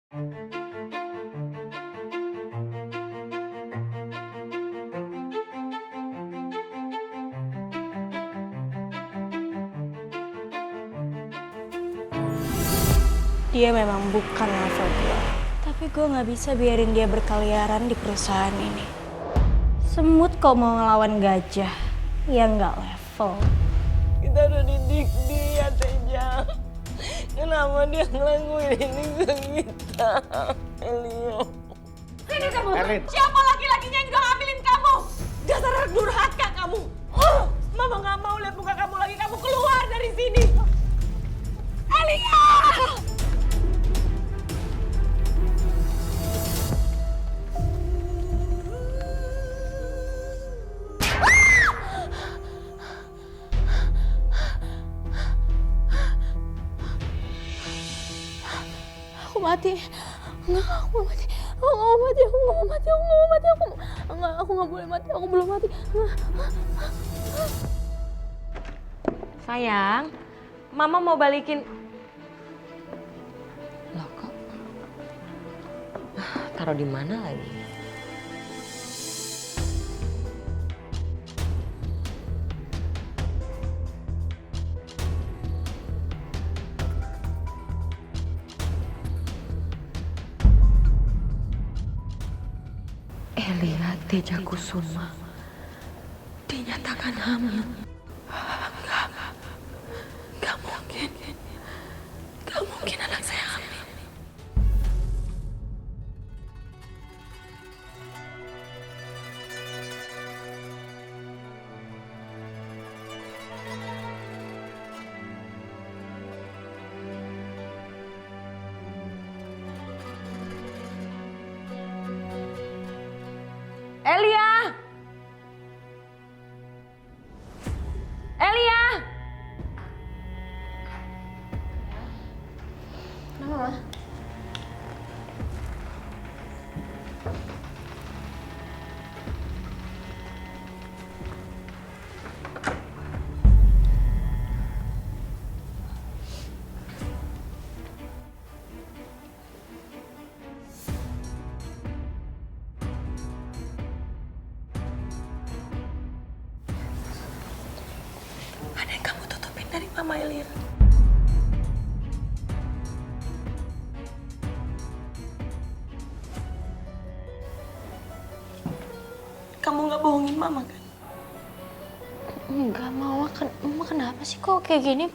Dia memang bukan level gue. Tapi gue gak bisa biarin dia berkeliaran di perusahaan ini. Semut kok mau ngelawan gajah, ya gak level. Kita udah didik dia, Teja. Kenapa dia ngelakuin ini ke kita, Elio? Sini kamu! Siapa laki-lakinya yang udah ngambilin kamu? Dasar anak durhaka kamu! Mama gak mau lihat muka kamu lagi. Kamu keluar dari sini! Elia! Aku mati. Enggak, aku gak mati. Aku gak mati, aku gak mati, aku gak mati. Aku gak boleh mati, aku belum mati. Sayang, Mama mau balikin... Loh kok? Taruh di mana lagi? Elia Teja Kusuma dinyatakan hamil. Gak mungkin. Gak mungkin anak saya hamil. Elia! Elia! Kenapa, Ma? Ada yang kamu tutupin dari Mama Elia? Kamu gak bohongin Mama kan? Enggak, Mama kenapa sih kok kayak gini?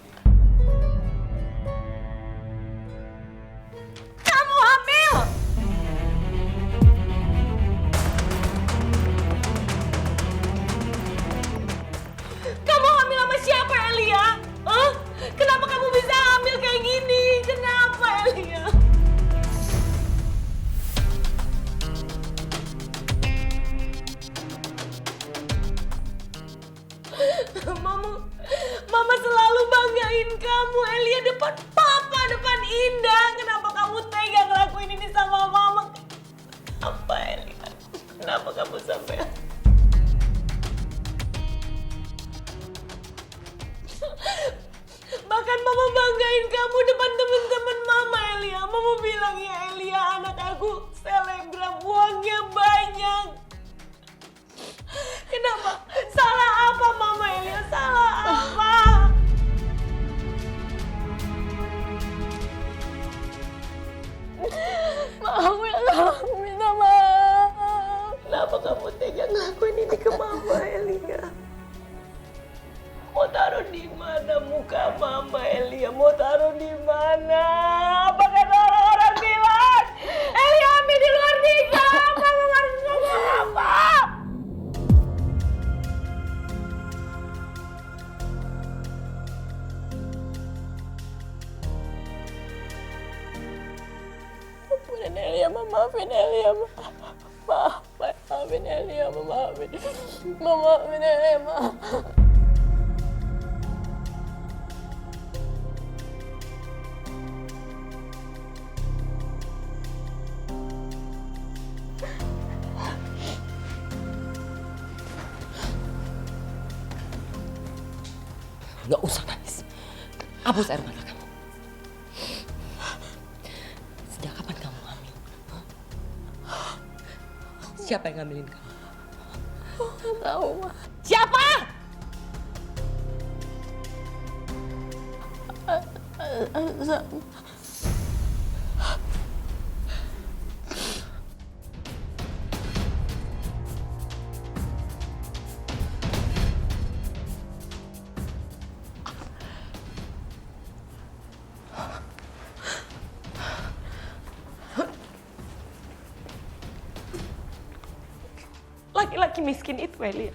Kamu hamil! Kamu hamil sama siapa, Elia? Hah? Kenapa kamu bisa hamil kayak gini? Kenapa, Elia? Mama selalu banggain kamu, Elia, depan Papa, depan Indah. Kenapa kamu tega ngelakuin ini sama Mama? Apa, Elia? Kenapa kamu sampai... Bahkan Mama banggain kamu depan teman-teman Mama, Elia. Mama bilang, ya Elia, anak aku selebgram, uangnya banyak. Kenapa? Salah apa Mama, Elia? Salah apa? Maaf ya, aku minta maaf. Kenapa kamu tega ngelakuin ini ke Mama, Elia? Mau taruh di mana muka Mama, Elia? Mau taruh di mana? Apa kata orang-orang bilang? Elia hamil di luar nikah. Mama harus ngomong apa? Ampunin Elia, maafin Elia, maafin Elia, maafin Elia, maaf. Gak usah nangis. Hapus air mata kamu. Sejak kapan kamu Siapa yang ngambilin kamu? Nggak tahu, Ma. Siapa? Laki-laki miskin itu, Elia.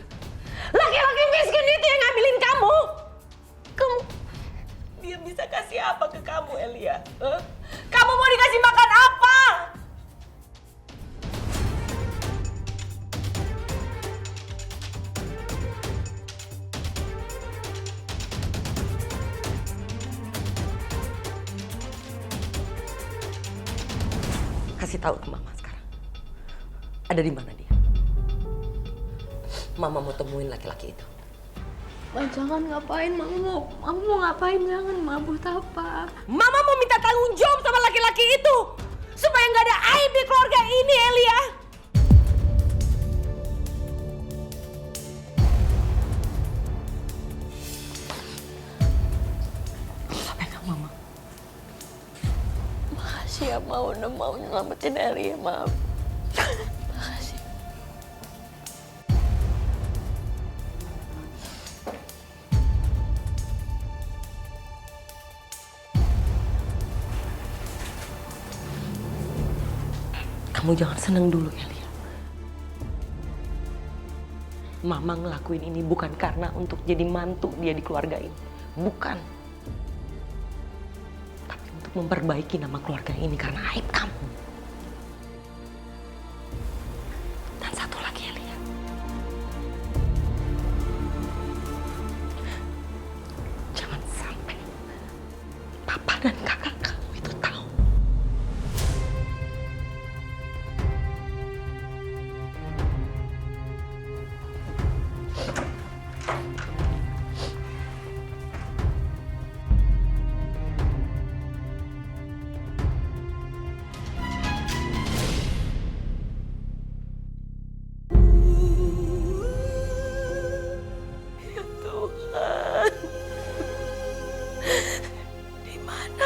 Laki-laki miskin itu yang ngambilin kamu. Dia bisa kasih apa ke kamu, Elia? Hah? Kamu mau dikasih makan apa? Kasih tahu ke Mama sekarang. Ada di mana dia? Mama mau temuin laki-laki itu. Ma, jangan ngapain, Mama mau ngapain, jangan, Ma. Buat apa? Mama mau minta tanggung jawab sama laki-laki itu. Supaya nggak ada aib di keluarga ini, Elia. Pegang Mama. Makasih ya, Ma, udah mau nyelamatin Elia, maaf. Makasih. Kamu jangan seneng dulu, Elia. Mama ngelakuin ini bukan karena untuk jadi mantu dia di keluarga ini. Bukan. Tapi untuk memperbaiki nama keluarga ini karena aib kamu. Dan satu lagi, Elia. Jangan sampai Papa dan kakak kamu itu tahu.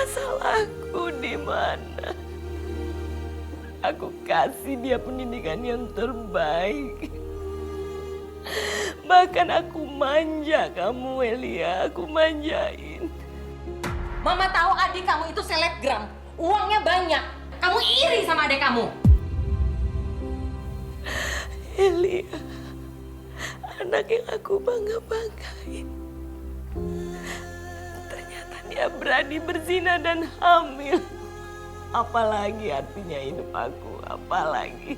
Salahku di mana? Aku kasih dia pendidikan yang terbaik. Bahkan aku manja kamu, Elia. Aku manjain. Mama tahu adik kamu itu selebgram. Uangnya banyak. Kamu iri sama adik kamu. Elia, anak yang aku bangga-banggain. Ternyata dia berani berzina dan hamil. Apalagi artinya hidup aku, apalagi.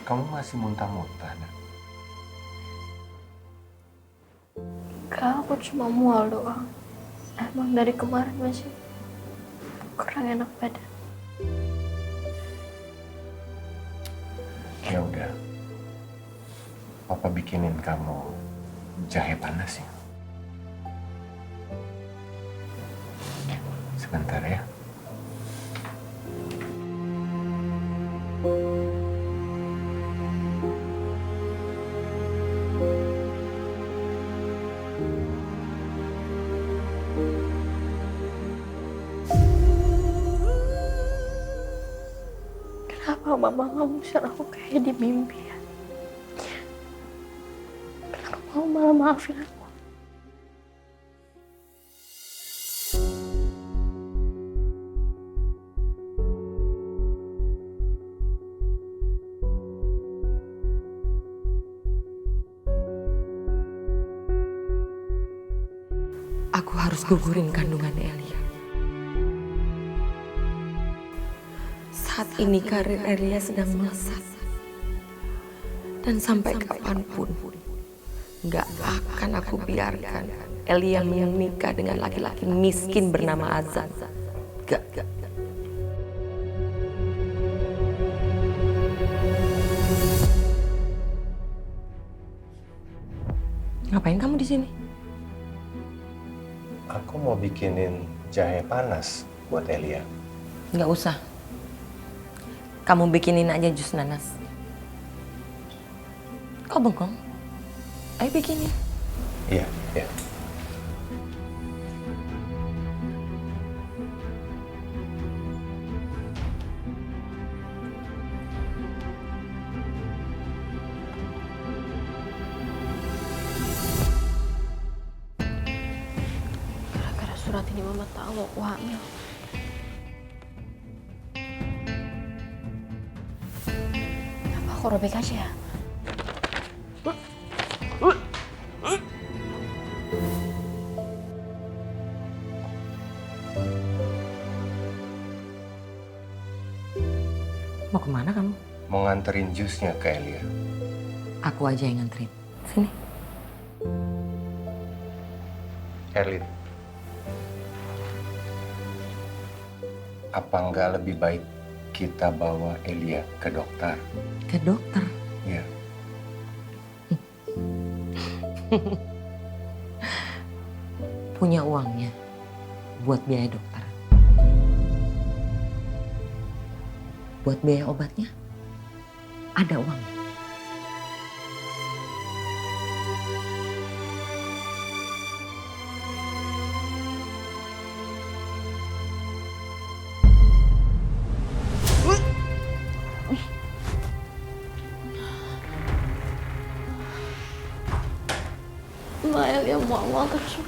Kamu masih muntah-muntah, nak? Enggak, aku cuma mual doang. Emang dari kemarin masih kurang enak badan. Ya udah, Papa bikinin kamu jahe panas ya. Sebentar ya. Kenapa Mama nggak ngusir aku kayak di mimpi ya? Kenapa Mama malah maafin aku? Aku harus gugurin kandungan Elia. Saat ini karir Elia sedang melesat. Dan sampai kapanpun, gak akan aku biarkan Elia menikah dengan laki-laki miskin bernama Azan. Gak. Ngapain kamu di sini? Aku mau bikinin jahe panas buat Elia. Nggak usah. Kamu bikinin aja jus nanas. Kok bengong? Ayo bikinin. Iya, iya. Gara-gara surat ini mama tahu aku hamil. Apa aku robek aja ya? Mau kemana kamu? Mau nganterin jusnya ke Elia. Aku aja yang nganterin. Sini. Erlin, apa nggak lebih baik kita bawa Elia ke dokter? Ke dokter? Iya. Punya uangnya buat biaya dokter. Buat biaya obatnya ada uangnya. Mael yang mual terus.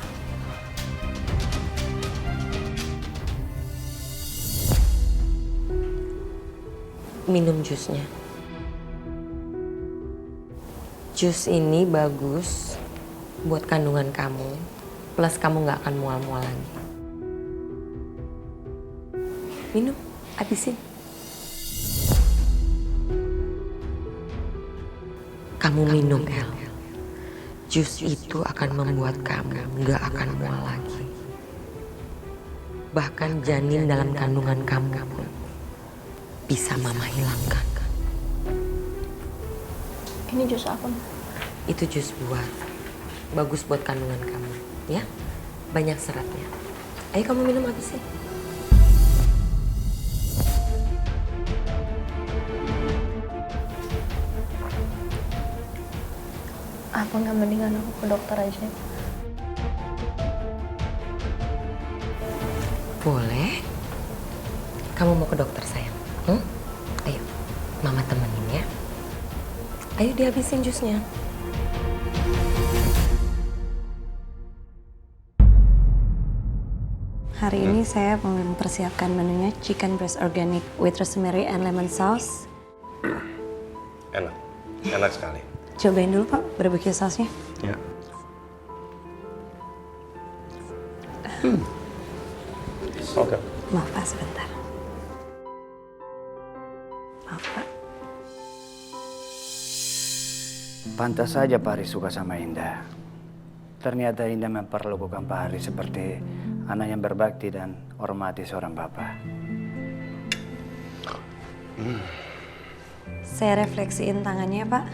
Minum jusnya. Jus ini bagus buat kandungan kamu. Plus kamu nggak akan mual-mual lagi. Minum, habisin. Kamu minum, El. Jus itu akan membuat kamu nggak akan mual lagi. Bahkan janin dalam kandungan kamu pun bisa mama hilangkan. Ini jus apa? Itu jus buah. Bagus buat kandungan kamu, ya. Banyak seratnya. Ayo kamu minum habisin. Apa nggak mendingan aku ke dokter aja? Boleh. Kamu mau ke dokter, sayang? Ayo, mama temenin ya. Ayo dihabisin jusnya. Hari ini saya mempersiapkan menunya chicken breast organic with rosemary and lemon sauce. Enak, enak sekali. Cobain dulu Pak, barbecue sausnya. Ya. Oke. Maaf Pak, sebentar. Maaf Pak. Pantas saja Pak Haris suka sama Indah. Ternyata Indah memperlakukan Pak Haris seperti anak yang berbakti dan hormati seorang bapak. Saya refleksiin tangannya Pak.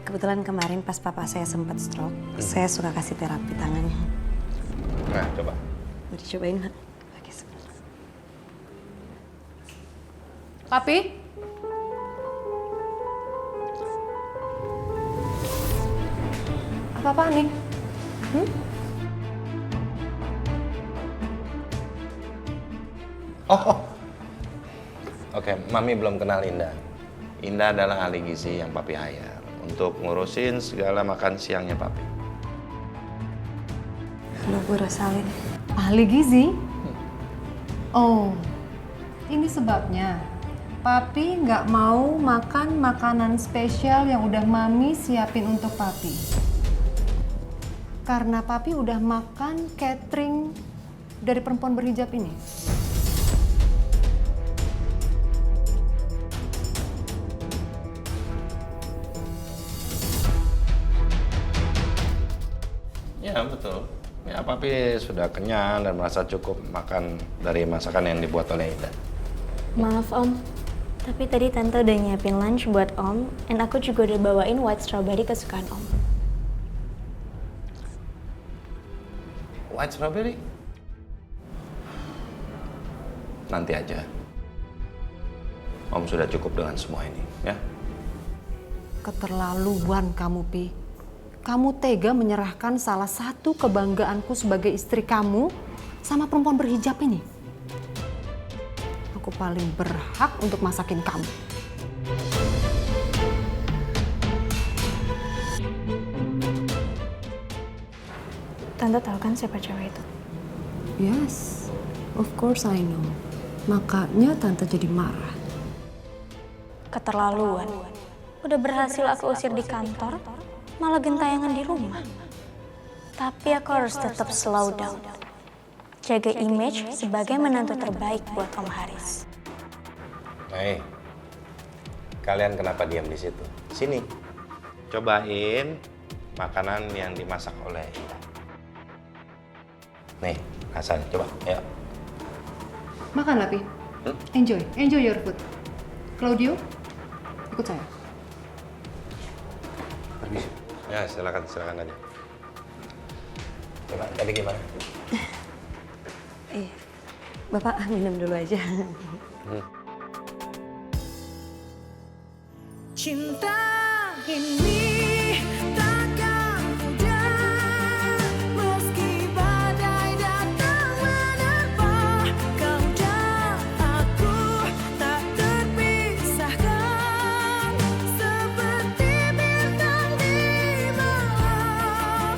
Kebetulan kemarin pas papa saya sempat stroke, saya suka kasih terapi tangannya. Nah, coba. Mau dicobain Pak? Oke, sebentar. Papi? Apa-apaan nih? Oh. Oke, Mami belum kenal Indah. Indah adalah ahli gizi yang Papi hire untuk ngurusin segala makan siangnya Papi. Halo Bu Rosalin. Ahli gizi? Oh, ini sebabnya. Papi nggak mau makan makanan spesial yang udah Mami siapin untuk Papi. Karena Papi udah makan catering dari perempuan berhijab ini. Iya, betul. Ya, Papi sudah kenyang dan merasa cukup makan dari masakan yang dibuat oleh Indah. Maaf Om, tapi tadi Tante udah nyiapin lunch buat Om, dan aku juga udah bawain white strawberry kesukaan Om. White strawberry? Nanti aja. Om sudah cukup dengan semua ini, ya. Keterlaluan kamu, Pi. Kamu tega menyerahkan salah satu kebanggaanku sebagai istri kamu sama perempuan berhijab ini. Aku paling berhak untuk masakin kamu. Tante tahu kan siapa cewek itu? Yes, of course I know. Makanya Tante jadi marah. Keterlaluan. Udah berhasil aku usir di kantor, malah gentayangan di rumah. Tapi aku harus tetap slow down. Jaga image sebagai menantu terbaik buat Om Haris. Hei, kalian kenapa diam di situ? Sini, cobain makanan yang dimasak oleh Indah. Nih, Hasan, coba, ayo. Makanlah, Pi. Enjoy your food. Claudio, ikut saya. Permisi. Ya, silakan aja. Coba, tadi gimana? Bapak minum dulu aja. Cinta ini takkan mudah, meski badai datang menerpa. Kau dan aku tak terpisahkan, seperti bintang di malam.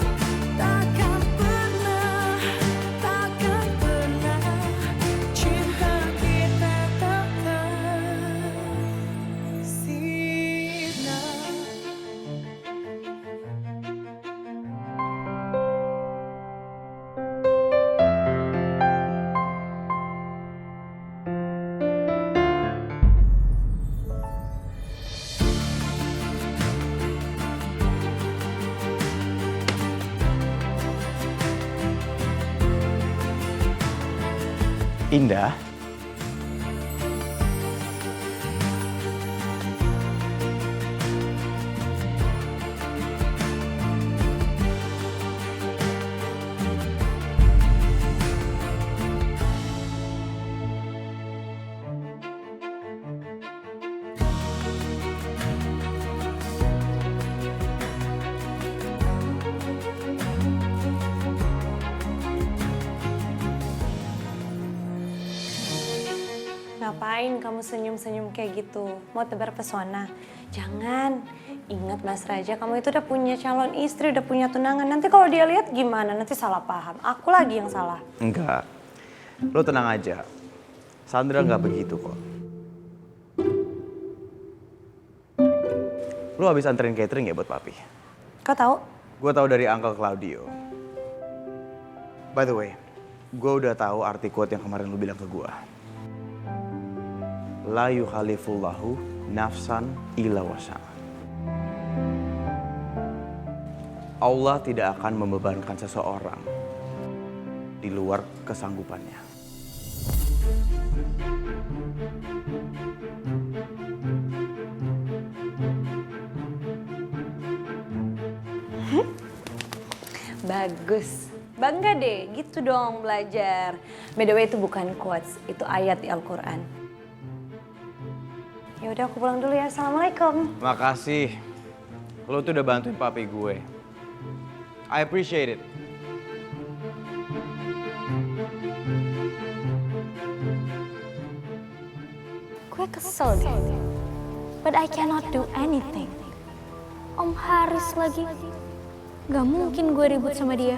Takkan pernah cinta kita takkan sirna. Indah. Ngapain kamu senyum-senyum kayak gitu? Mau tebar pesona? Jangan. Ingat Mas Raja, kamu itu udah punya calon istri, udah punya tunangan. Nanti kalau dia lihat gimana? Nanti salah paham. Aku lagi yang salah. Enggak. Lo tenang aja. Sandra nggak begitu kok. Lo habis anterin catering ya buat papi? Kau tahu? Gue tahu dari Uncle Claudio. By the way, gue udah tahu arti quote yang kemarin lo bilang ke gue. La yukhalifullahu nafsan illa wasa'a. Allah tidak akan membebankan seseorang di luar kesanggupannya. Bagus. Bangga deh, gitu dong belajar. By the way, itu bukan quotes, itu ayat di Al-Quran. Ya udah, aku pulang dulu ya. Assalamualaikum. Makasih. Lo tuh udah bantuin papi gue. I appreciate it. Gue kesel deh. But I cannot do anything. Om Haris lagi. Gak mungkin gue ribut sama dia.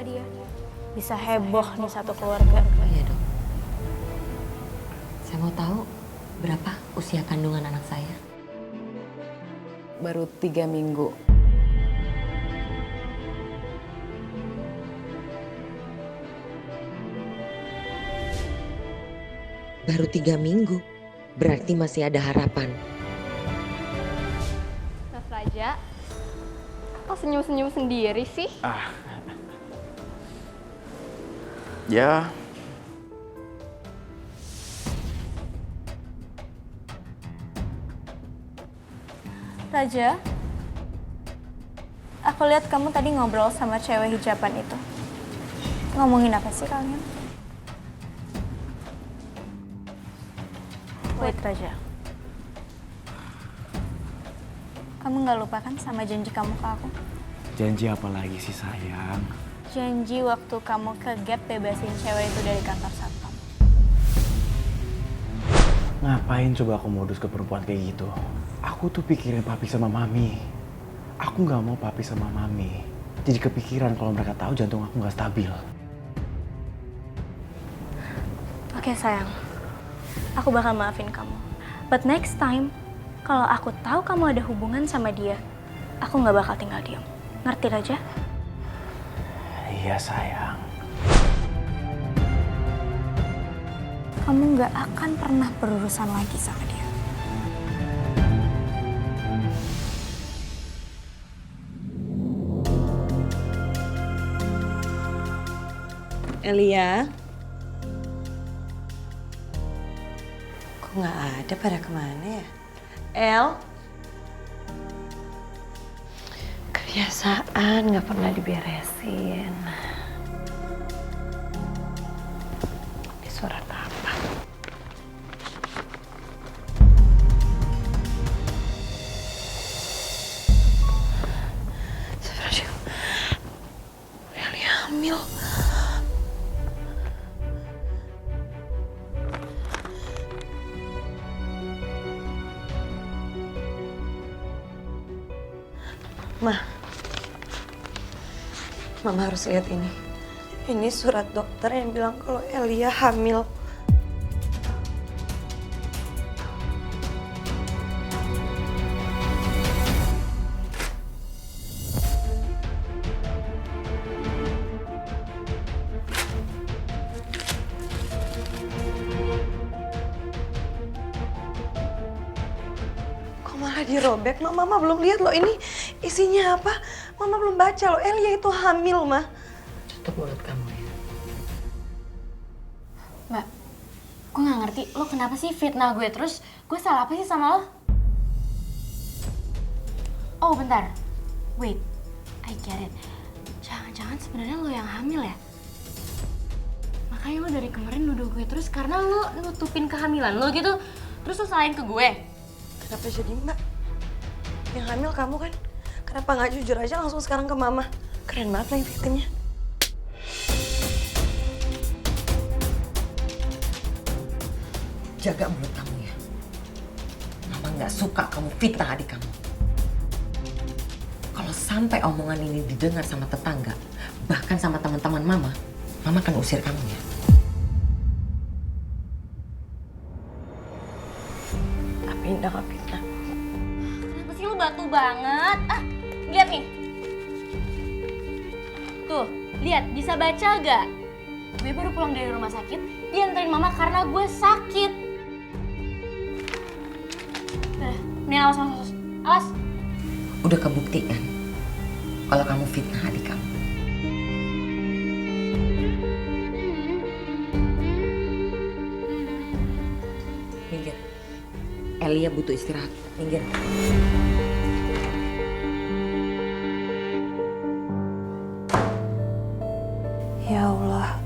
Bisa heboh nih satu keluarga. Oh iya dok. Saya mau tahu berapa usia kandungan anak saya? Baru 3 minggu. Baru 3 minggu? Berarti masih ada harapan. Mas Raja, kok senyum-senyum sendiri sih? Ya, Raja, aku lihat kamu tadi ngobrol sama cewek hijaban itu. Ngomongin apa sih kalian? Wait, Raja. Kamu nggak lupa kan sama janji kamu ke aku? janji apa lagi sih sayang? Janji waktu kamu ke Gap bebasin cewek itu dari kantor satpam. Ngapain coba aku modus ke perempuan kayak gitu? Aku tuh pikirin papi sama mami. Aku nggak mau papi sama mami jadi kepikiran kalau mereka tahu jantung aku nggak stabil. Oke sayang, aku bakal maafin kamu. But next time, kalau aku tahu kamu ada hubungan sama dia, aku nggak bakal tinggal diam. Ngerti Raja? Iya sayang. Kamu nggak akan pernah berurusan lagi sama dia. Elia? Kok nggak ada, pada kemana ya? El? Kebiasaan nggak pernah diberesin. Ini surat apa? Astagfirullahaladzim. Elia hamil. Mama harus lihat ini. Ini surat dokter yang bilang kalau Elia hamil. Kok malah dirobek? Mama belum lihat loh ini isinya apa. Mama belum baca loh, Elia itu hamil, Ma. Tutup mulut kamu ya. Mbak, gue gak ngerti, lo kenapa sih fitnah gue terus? Gue salah apa sih sama lo? Oh bentar, wait, I get it. Jangan-jangan sebenarnya lo yang hamil ya? Makanya lo dari kemarin nuduh gue terus karena lo nutupin kehamilan lo gitu, terus lo salahin ke gue. Kenapa jadi Mbak? Yang hamil kamu kan? Kenapa nggak jujur aja langsung sekarang ke Mama? Keren banget lah yang victimnya. Jaga mulut kamu ya. Mama nggak suka kamu fitnah adik kamu. Kalau sampai omongan ini didengar sama tetangga, bahkan sama teman-teman Mama akan usir kamu ya. Tapi Indah nggak fitnah. Kenapa sih lo batu banget? Ah, lihat nih. Tuh, lihat, bisa baca gak? Gue baru pulang dari rumah sakit, dia anterin mama karena gue sakit. Udah, mending awas. Awas. Udah kebuktikan kalau kamu fitnah adik kamu. Minggir. Elia butuh istirahat. Minggir. Ya Allah,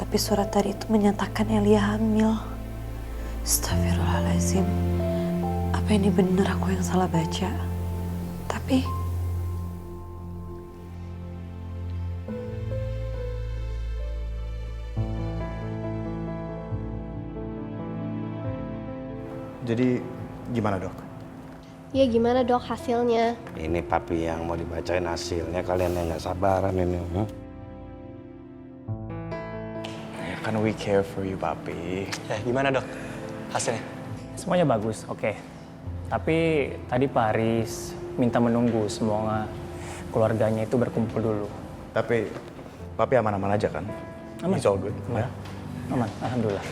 tapi surat tadi itu menyatakan Elia hamil. Astagfirullahaladzim. Apa ini bener aku yang salah baca? Tapi... Jadi gimana dok? Ya gimana dok hasilnya? Ini papi yang mau dibacain hasilnya, kalian yang nggak sabaran ini. Kan we care for you papi. Gimana dok hasilnya? Semuanya bagus, oke. Tapi tadi Pak Haris minta menunggu semua keluarganya itu berkumpul dulu. Tapi papi aman-aman aja kan? Aman. It's all good. Aman. Ya? Aman, alhamdulillah.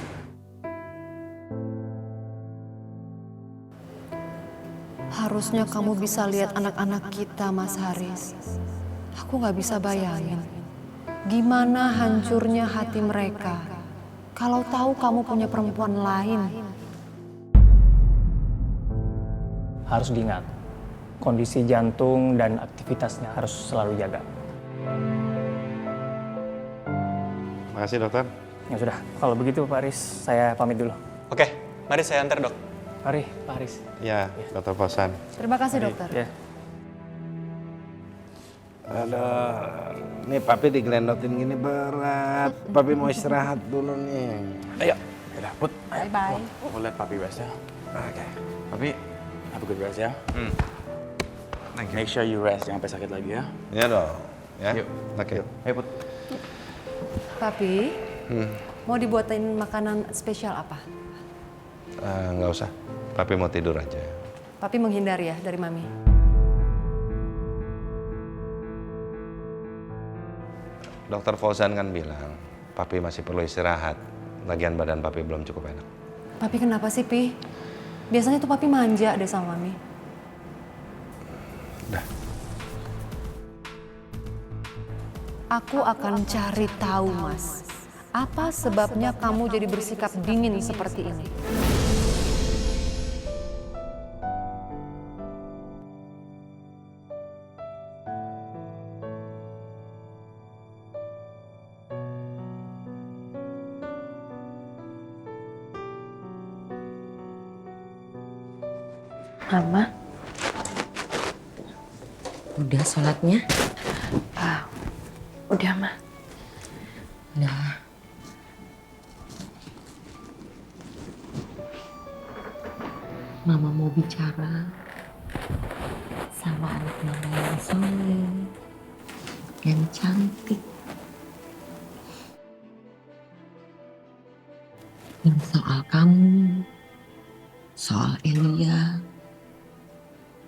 Harusnya kamu bisa lihat anak-anak kita, Mas Haris. Aku nggak bisa bayangin. Gimana hancurnya hati mereka kalau tahu kamu punya perempuan lain. Harus diingat, kondisi jantung dan aktivitasnya harus selalu jaga. Makasih dokter. Ya sudah, kalau begitu Pak Aris, saya pamit dulu. Oke, mari saya antar dok. Mari, Pak Aris. Ya, dokter Fauzan. Terima kasih dokter. Ya. Aduh, nih papi digelendotin gini berat. Papi mau istirahat dulu nih. Ayo, udah put. Bye-bye. Mau lihat papi rest ya. Oke. Papi, have a good rest ya. Thank you. Make sure you rest, jangan sampai sakit lagi ya. Ya dong. Ya. Yuk. Oke. Ayo put. Papi, mau dibuatin makanan spesial apa? Nggak usah. Papi mau tidur aja. Papi menghindar ya dari Mami. Dokter Fauzan kan bilang, Papi masih perlu istirahat. Lagian badan Papi belum cukup enak. Papi kenapa sih, Pi? Biasanya tuh Papi manja deh sama Mami. Udah. Aku akan cari tahu, Mas. Apa sebabnya kamu jadi bersikap dingin seperti ini? Mama, udah sholatnya? Udah, Ma. Udah. Mama mau bicara sama anak mama yang soleh, yang cantik. Yang soal kamu, soal Elia,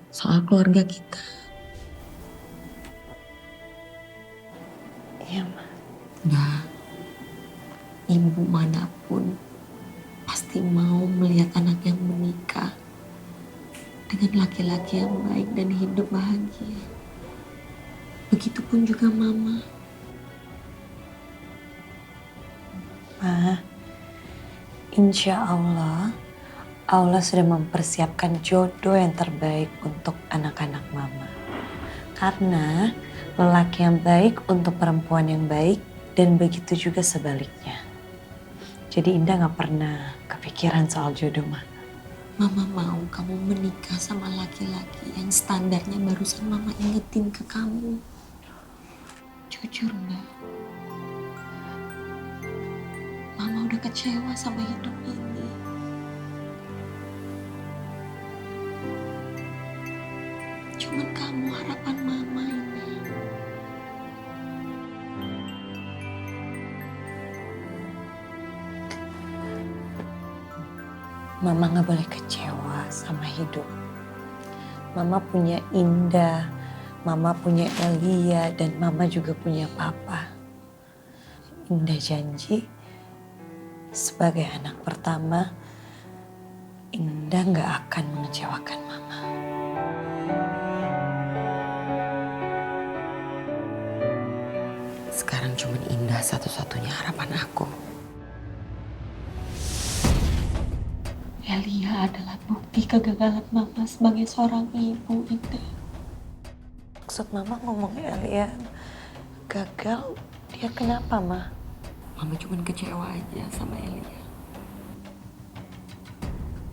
soal keluarga kita. Iya, Ma. Nah, ibu manapun pasti mau melihat anaknya menikah dengan laki-laki yang baik dan hidup bahagia. Begitupun juga Mama. Ma, insya Allah, Allah sudah mempersiapkan jodoh yang terbaik untuk anak-anak Mama. Karena lelaki yang baik untuk perempuan yang baik dan begitu juga sebaliknya. Jadi Indah gak pernah kepikiran soal jodoh, Ma. Mama mau kamu menikah sama laki-laki yang standarnya barusan Mama ingetin ke kamu. Jujur, Mbak. Mama udah kecewa sama hidup ini. Cuman kamu harapan Mama ini. Mama gak boleh kecewa sama hidup. Mama punya Indah, Mama punya Elia, dan Mama juga punya Papa. Indah janji, sebagai anak pertama, Indah gak akan mengecewakan Mama. Sekarang cuma Indah satu-satunya harapan aku. Elia adalah bukti kegagalan Mama sebagai seorang ibu, Indah. Maksud Mama ngomong Elia gagal, dia kenapa, Ma? Mama cuma kecewa aja sama Elia.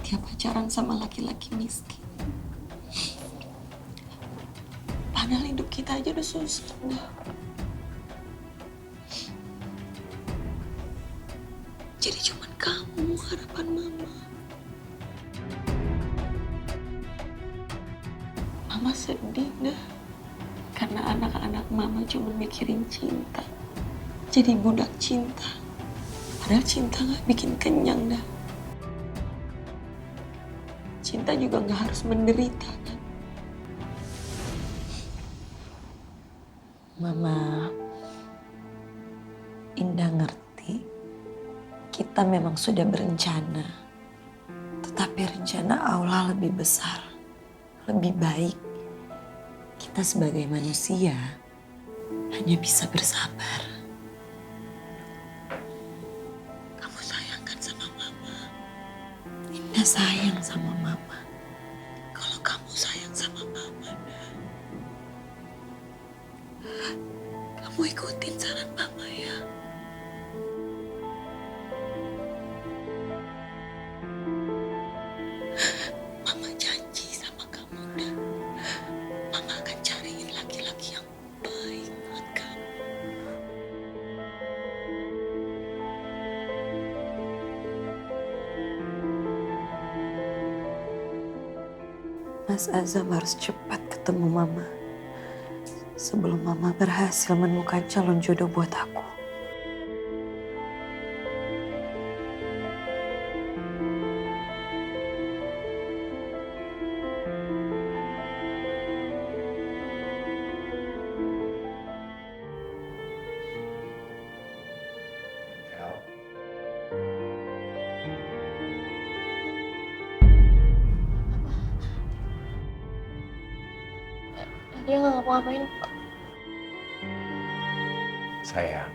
Dia pacaran sama laki-laki miskin. Padahal hidup kita aja udah susah, Nah. Jadi cuma kamu harapan Mama. Mama sedih, Nah. Karena anak-anak Mama cuma mikirin cinta. Jadi budak cinta. Padahal cinta gak bikin kenyang, Dah. Cinta juga gak harus menderita, kan? Mama, Indah ngerti. Kita memang sudah berencana. Tetapi rencana Allah lebih besar, lebih baik. Kita sebagai manusia hanya bisa bersabar. Elia sayang sama Mama. Kalau kamu sayang sama Mama, kamu ikutin saran Mama ya. Mama janji sama kamu, Dan. Mama akan cariin laki-laki yang baik buat kamu. Mas Azam harus cepat ketemu Mama sebelum Mama berhasil menemukan calon jodoh buat aku. Dia nggak ngapa-ngapain kok. Sayang,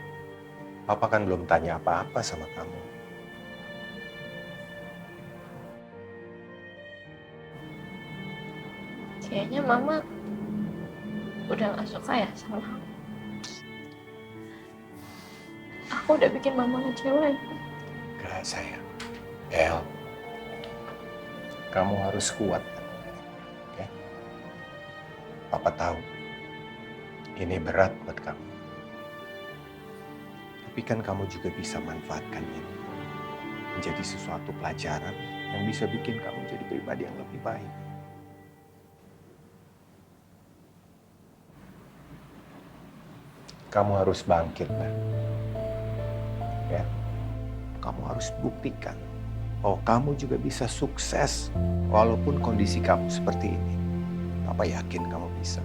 Papa kan belum tanya apa-apa sama kamu. Kayaknya Mama udah nggak suka ya sama aku. Aku udah bikin Mama ngecewa. Enggak, sayang. El, kamu harus kuat. Oke? Papa tahu, ini berat buat kamu. Tapi kan kamu juga bisa manfaatkan ini menjadi sesuatu pelajaran yang bisa bikin kamu jadi pribadi yang lebih baik. Kamu harus bangkit, Nak. Ya. Kamu harus buktikan bahwa kamu juga bisa sukses walaupun kondisi kamu seperti ini. Papa yakin kamu bisa.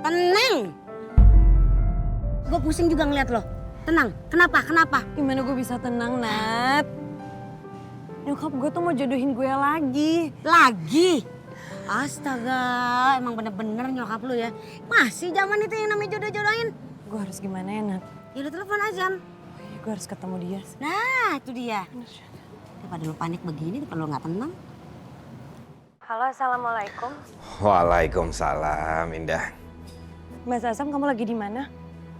Tenang. Gue pusing juga ngeliat lo. Tenang. Kenapa? Kenapa? Gimana gue bisa tenang, Nat? Nyokap gue tuh mau jodohin gue lagi. Lagi? Astaga, emang bener-bener nyokap lu ya. Masih zaman itu yang namanya jodoh-jodohin. Gue harus gimana ya, Nat? Ya udah telepon aja. Oh iya, gue harus ketemu dia. Nah, itu dia. Daripada lu panik begini, daripada lu gak tenang. Halo, Assalamualaikum. Waalaikumsalam, Indah. Mas Azam, kamu lagi di mana?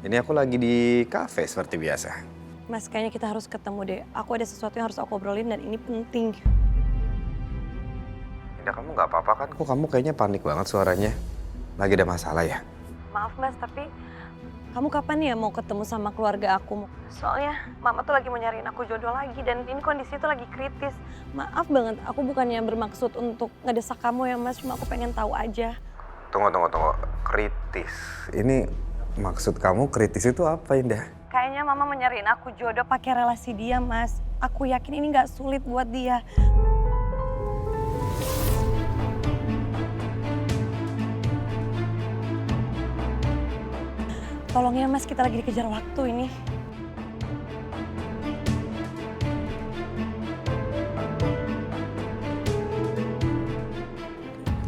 Ini aku lagi di kafe seperti biasa. Mas, kayaknya kita harus ketemu deh. Aku ada sesuatu yang harus aku obrolin dan ini penting. Indah, kamu nggak apa-apa kan? Kok kamu kayaknya panik banget suaranya? Lagi ada masalah ya? Maaf, Mas, tapi kamu kapan ya mau ketemu sama keluarga aku? Soalnya Mama tuh lagi mau nyariin aku jodoh lagi dan ini kondisi tuh lagi kritis. Maaf banget, aku bukannya bermaksud untuk ngedesak kamu ya, Mas. Cuma aku pengen tahu aja. Tunggu. Kritis. Ini maksud kamu kritis itu apa, Indah? Kayaknya Mama mau nyariin aku jodoh pakai relasi dia, Mas. Aku yakin ini nggak sulit buat dia. Tolong ya, Mas, kita lagi dikejar waktu ini.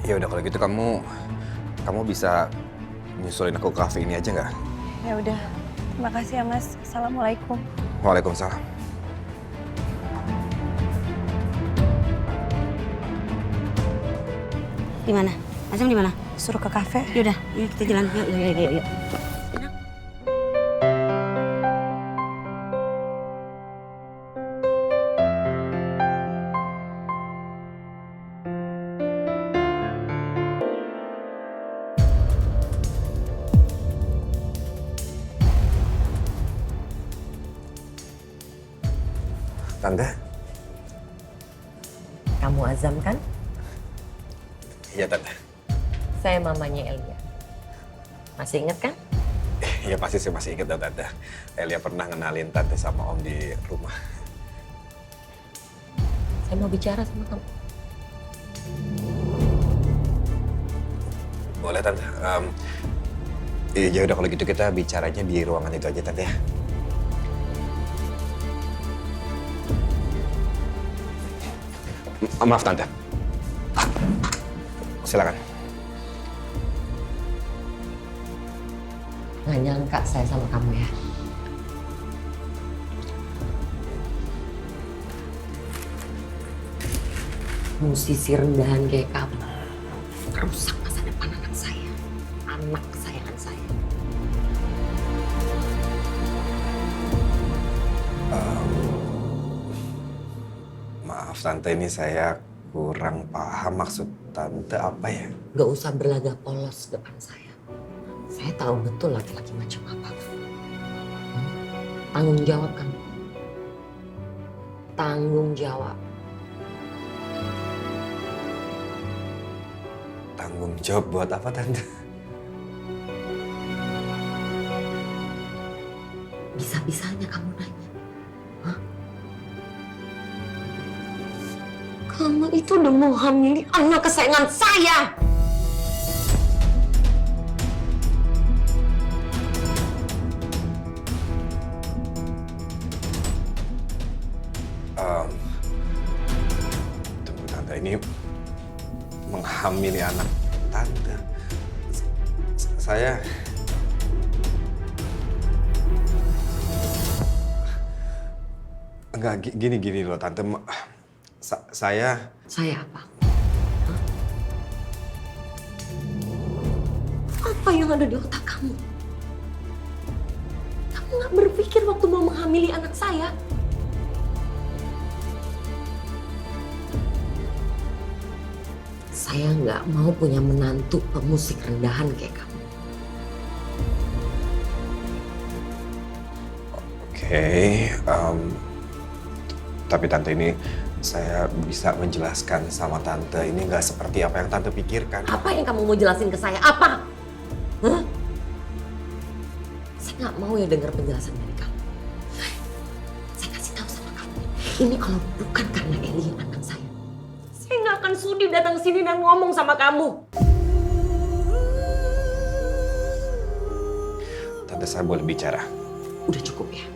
Ya udah kalau gitu kamu bisa nyusulin aku ke kafe ini aja nggak? Ya udah, terima kasih ya, Mas. Assalamualaikum. Waalaikumsalam. Di mana? Azam di mana? Suruh ke kafe. Yaudah, yuk kita jalan. Yuk. Tante? Kamu Azam kan? Iya, Tante. Saya mamanya Elia. Masih ingat kan? Iya pasti saya masih ingat, Tante. Elia pernah ngenalin Tante sama Om di rumah. Saya mau bicara sama kamu. Boleh, Tante. Ya udah kalau gitu kita bicaranya di ruangan itu aja Tante ya. Maaf Tante. Silakan. Nggak nyangka saya sama kamu ya. Musisi rendahan kayak kamu rusak masa depan anak saya, anak kesayangan saya. Maaf Tante, ini saya kurang paham maksud Tante apa ya? Gak usah berlagak polos depan saya. Saya tahu betul laki-laki macam apa. Tanggung jawab kan? Tanggung jawab. Tanggung jawab buat apa Tante? Bisa-bisanya kamu nanya. Hah? Kamu itu udah mau hamili anak kesayangan saya. Tunggu Tante, ini menghamili anak Tante. Saya... Enggak, gini loh Tante. Saya... Saya apa? Hah? Apa yang ada di otak kamu? Kamu nggak berpikir waktu mau menghamili anak saya? Saya nggak mau punya menantu pemusik rendahan kayak kamu. Oke, tapi Tante, ini saya bisa menjelaskan sama Tante, ini nggak seperti apa yang Tante pikirkan. Apa yang kamu mau jelasin ke saya? Apa? Hah? Saya nggak mau ya dengar penjelasan dari kamu. Saya kasih tahu sama kamu, ini kalau bukan karena Eli anak saya nggak akan sudi datang sini dan ngomong sama kamu. Tante, saya boleh bicara? Udah cukup ya.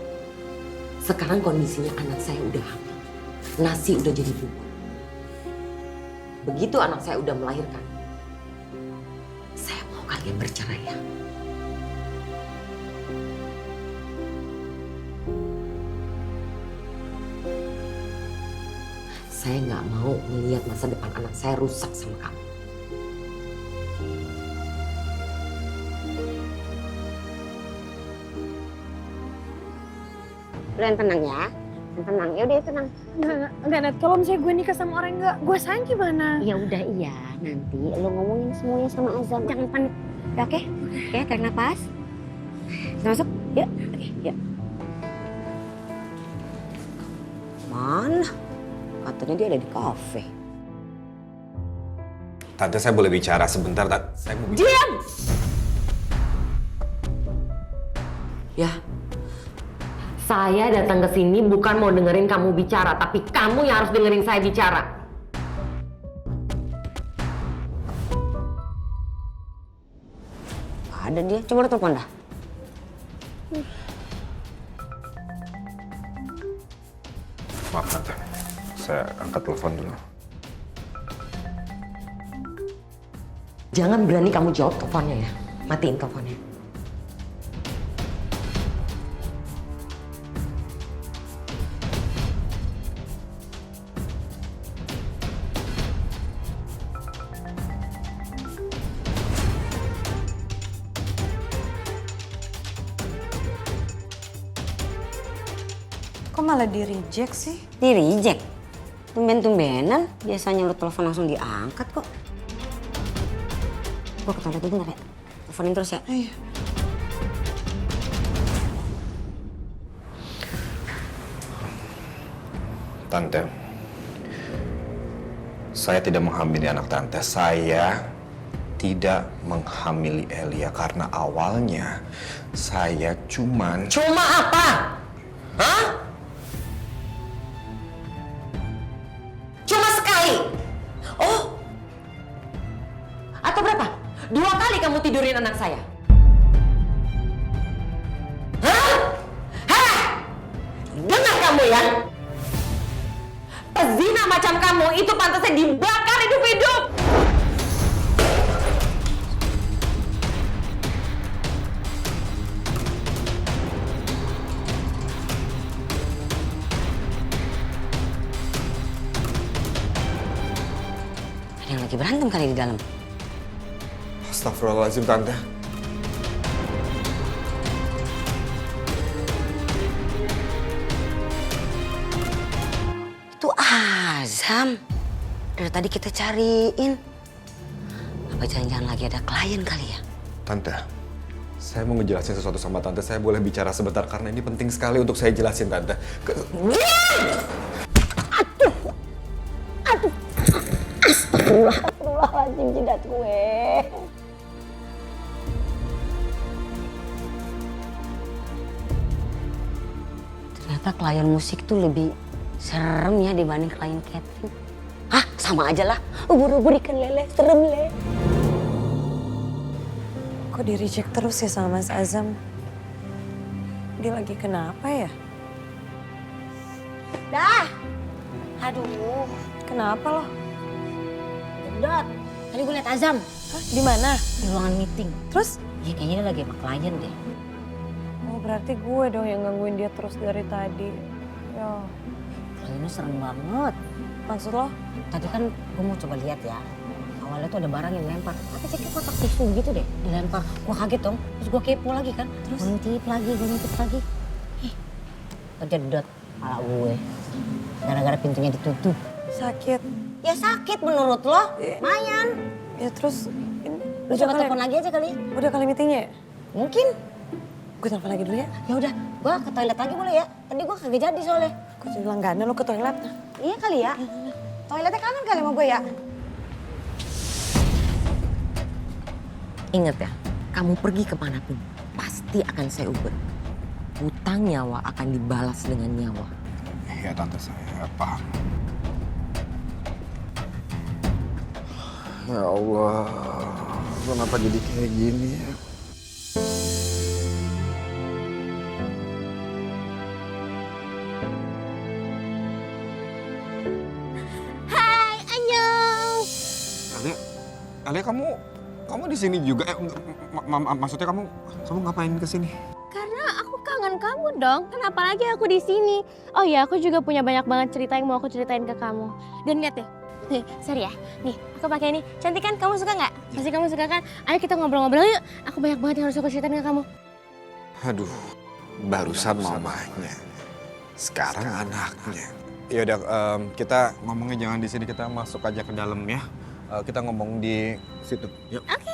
Sekarang kondisinya anak saya udah hamil. Nasi udah jadi bubur. Begitu anak saya udah melahirkan, saya mau kalian bercerai ya. Saya nggak mau melihat masa depan anak saya rusak sama kamu. Lu yang tenang ya. Yang tenang. Ya udah tenang. Enggak, Nat. Kalau misalnya gue nikah sama orang yang enggak gue sayang gimana? Ya udah iya. Nanti lu ngomongin semuanya sama Azam. Jangan panik. Oke? Oke, tarik nafas. Masuk. Yuk. Oke, yuk. Mana? Katanya dia ada di kafe. Tante, saya boleh bicara sebentar, Tante? Saya mau bicara. Diam! Ya. Saya datang ke sini bukan mau dengerin kamu bicara, tapi kamu yang harus dengerin saya bicara. Ada dia. Coba lu telepon dah. Maaf Tante, saya angkat telepon dulu. Jangan berani kamu jawab teleponnya ya. Matiin teleponnya. Kok malah di-reject sih? Di-reject? Tumben-tumbenan. Biasanya lu telepon langsung diangkat kok. Gue ke toilet dulu bentar ya. Teleponin terus ya. Iya. Tante, saya tidak menghamili anak Tante. Saya tidak menghamili Elia karena awalnya saya cuman... Cuma apa? Hah? Cuma sekali? Oh? Atau berapa? 2 kali kamu tidurin anak saya? macam kamu itu pantasnya dibakar hidup-hidup. Ada yang lagi berantem kali di dalam. Astagfirullahaladzim, Tante. Itu Azam. Dari tadi kita cariin. Apa jangan-jangan lagi ada klien kali ya? Tante, saya mau ngejelasin sesuatu sama Tante. Saya boleh bicara sebentar karena ini penting sekali untuk saya jelasin, Tante. Astagfirullahaladzim, jidat gue. Ternyata klien musik tuh lebih serem ya dibanding klien catering. Hah, sama aja lah. Ubur-ubur ikan lele, serem le. Kok di reject terus ya sama Mas Azam? Dia lagi kenapa ya? Dah. Aduh. Kenapa loh? Dot, tadi gue liat Azam. Hah? Di mana? Di ruangan meeting. Terus? Ya kayaknya dia lagi sama klien deh. Oh berarti gue dong yang gangguin dia terus dari tadi. Ya. Kliennya serem banget. Maksud lo? Tadi kan gue mau coba lihat ya. Awalnya tuh ada barang yang lempar. Tapi kayak kotak tisu gitu deh, dilempar. Gue kaget dong. Terus gue kepo lagi kan. Terus gue ngintip lagi. Kejedot kepala gue. Gara-gara pintunya ditutup. Sakit. Ya sakit menurut lo. Lumayan. Ya terus... Lu coba telepon lagi aja kali ya. Udah kali meetingnya ya? Mungkin. Gue telepon lagi dulu ya. Ya udah, gue ke toilet lagi boleh ya? Tadi gue kagak jadi soalnya. Gue jadi langganan lo ke toilet. Iya kali ya. Toiletnya kangen kali sama gue ya. Ingat ya, kamu pergi kemanapun, pasti akan saya ubah. Hutang nyawa akan dibalas dengan nyawa. Iya, Tante, saya paham. Ya Allah, kenapa jadi kayak gini ya? Hai, annyeong. Alia, kamu di sini juga? Maksudnya kamu ngapain ke sini? Karena aku kangen kamu dong. Kenapa lagi aku di sini? Oh ya, aku juga punya banyak banget cerita yang mau aku ceritain ke kamu. Dan lihat deh. Nih, sorry ya. Nih, aku pakai ini. Cantik kan? Kamu suka nggak? Pasti kamu suka kan? Ayo kita ngobrol-ngobrol yuk. Aku banyak banget yang harus aku ceritain ke kamu. Aduh, barusan mamanya. Sekarang anaknya. Yaudah, kita ngomongnya jangan di sini. Kita masuk aja ke dalam ya. Kita ngomong di situ. Yuk. Oke.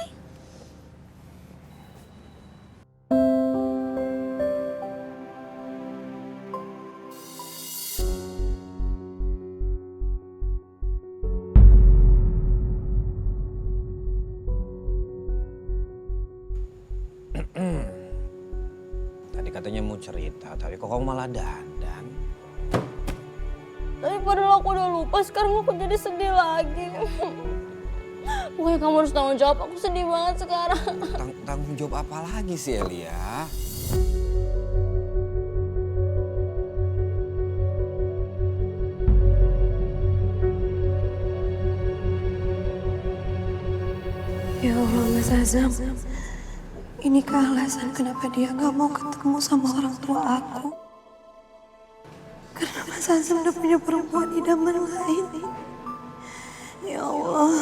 Tadi katanya mau cerita, tapi kok kamu malah dandan? Tapi padahal aku udah lupa, sekarang aku jadi sedih lagi. Pokoknya kamu harus tanggung jawab, aku sedih banget sekarang. Tanggung jawab apa lagi sih, Elia? Ya Allah Mas Azam, inikah alasan kenapa dia gak mau ketemu sama orang tua aku? Karena Mas Azam udah punya perempuan idaman lain. Ya Allah,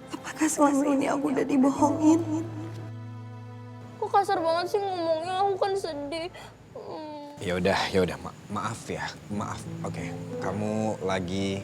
apakah selama ini aku udah dibohongin? Kok kasar banget sih ngomongnya, aku kan sedih. Ya udah, maaf ya, maaf. Oke, kamu lagi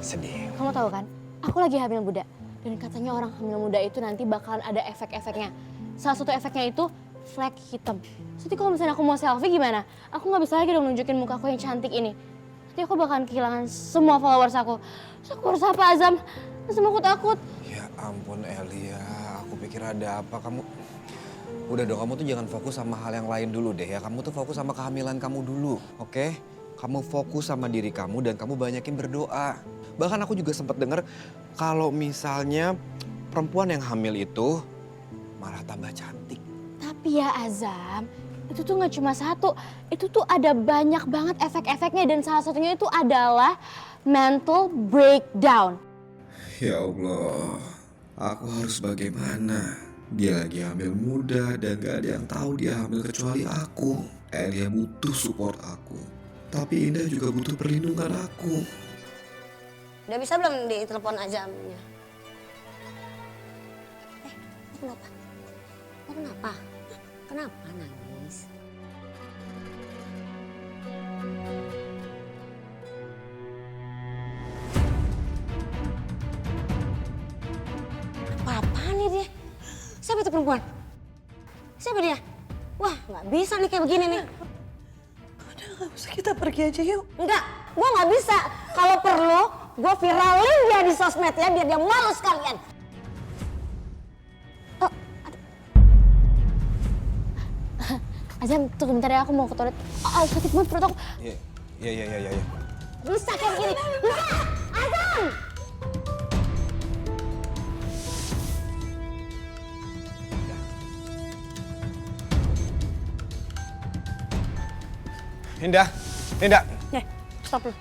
sedih. Kamu tahu kan, aku lagi hamil muda. Dan katanya orang hamil muda itu nanti bakalan ada efek-efeknya. Salah satu efeknya itu flek hitam. Jadi kalau misalnya aku mau selfie gimana? Aku nggak bisa lagi dong nunjukin muka aku yang cantik ini. Nanti aku bakalan kehilangan semua followers aku. Terus aku harus apa, Azam? Azam, aku takut. Ya ampun, Elia. Aku pikir ada apa. Kamu... Udah dong, kamu tuh jangan fokus sama hal yang lain dulu deh ya. Kamu tuh fokus sama kehamilan kamu dulu, oke? Kamu fokus sama diri kamu dan kamu banyakin berdoa. Bahkan aku juga sempat dengar kalau misalnya perempuan yang hamil itu malah tambah cantik. Tapi ya Azam, Itu tuh nggak cuma satu, itu tuh ada banyak banget efek-efeknya dan salah satunya itu adalah mental breakdown. Ya Allah, aku harus bagaimana? Dia lagi hamil muda dan gak ada yang tahu dia hamil kecuali aku. Elia butuh support aku, tapi Indah juga butuh perlindungan aku. Udah bisa belum ditelepon Azamnya? Kenapa? Kenapa? Kenapa nangis? Apa-apaan nih dia? Siapa itu perempuan? Siapa dia? Wah, nggak bisa nih kayak begini nih. Udah, nggak usah, kita pergi aja yuk. Enggak, gue nggak bisa. Kalau perlu, gue viralin dia di sosmed ya, biar dia malu sekalian. Oh, Azam, tunggu bentar ya, aku mau ke toilet. Oh, sakit banget perut aku. Iya. Bisa kayak gini. Bisa! Azam! Indah. Stop lu.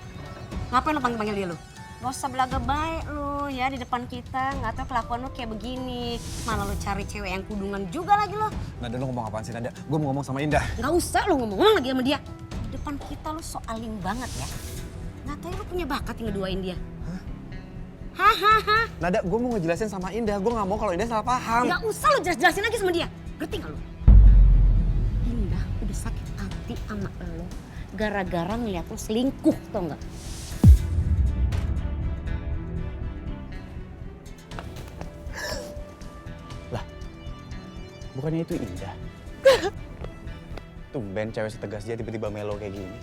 Ngapain lu panggil-panggil dia lu? Gak usah belaga baik lu ya di depan kita. Gak tau kelakuan lu kayak begini. Malah lu cari cewek yang kudungan juga lagi lu. Nada, lu ngomong apaan sih Nada? Gue mau ngomong sama Indah. Gak usah lu ngomong lagi sama dia. Di depan kita lu so alim banget ya. Gak tau lu punya bakat yang ngeduain dia. Hahaha. Nada, gue mau ngejelasin sama Indah. Gue gak mau kalau Indah salah paham. Gak usah lu jelas-jelasin lagi sama dia. Ngerti gak lu? Indah udah sakit hati sama lu. Gara-gara ngeliat lu selingkuh, tau gak? Bukannya itu Indah? Tumben cewek setegas dia tiba-tiba melo kayak gini.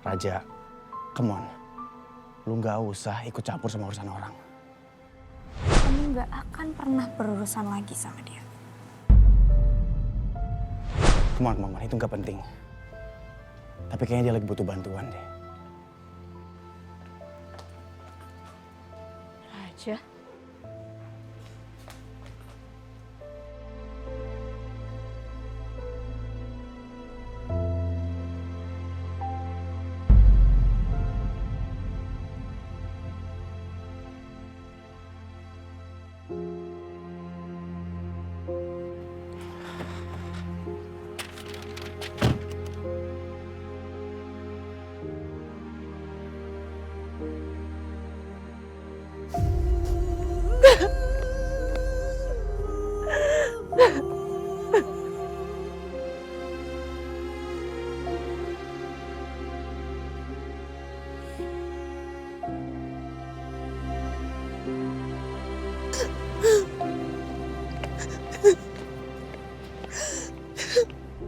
Raja, come on. Lu nggak usah ikut campur sama urusan orang. Kamu nggak akan pernah berurusan lagi sama dia. Come on, itu nggak penting. Tapi kayaknya dia lagi butuh bantuan deh. Raja.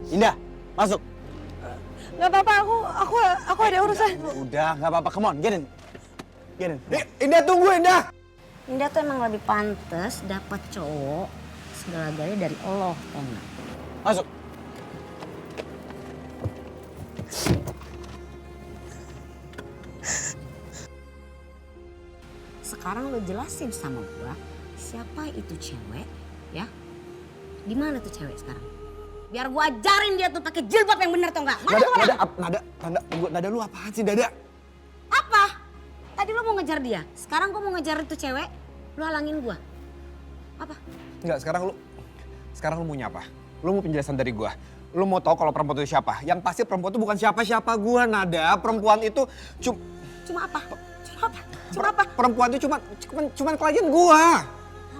Indah, masuk. Gak apa-apa, aku ada urusan. Udah, nggak apa-apa. Come on, get in. Indah, tunggu Indah. Indah tuh emang lebih pantas dapat cowok segala-galanya dari Allah, tau gak? Masuk. Sekarang lo jelasin sama gua siapa itu cewek, ya? Di mana tuh cewek sekarang? Biar gua ajarin dia tuh pakai jilbab yang bener, tau gak? Mana tuh orang? Nada lu apaan sih Dada? Apa? Tadi lo mau ngejar dia, sekarang gua mau ngejar itu cewek, lo halangin gua. Apa? Enggak, sekarang lu mau nyapa? Lu mau penjelasan dari gua? Lu mau tahu kalau perempuan itu siapa? Yang pasti perempuan itu bukan siapa-siapa gua, Nada. Perempuan itu Cuma apa? Cuma apa? Perempuan itu cuma klien gua.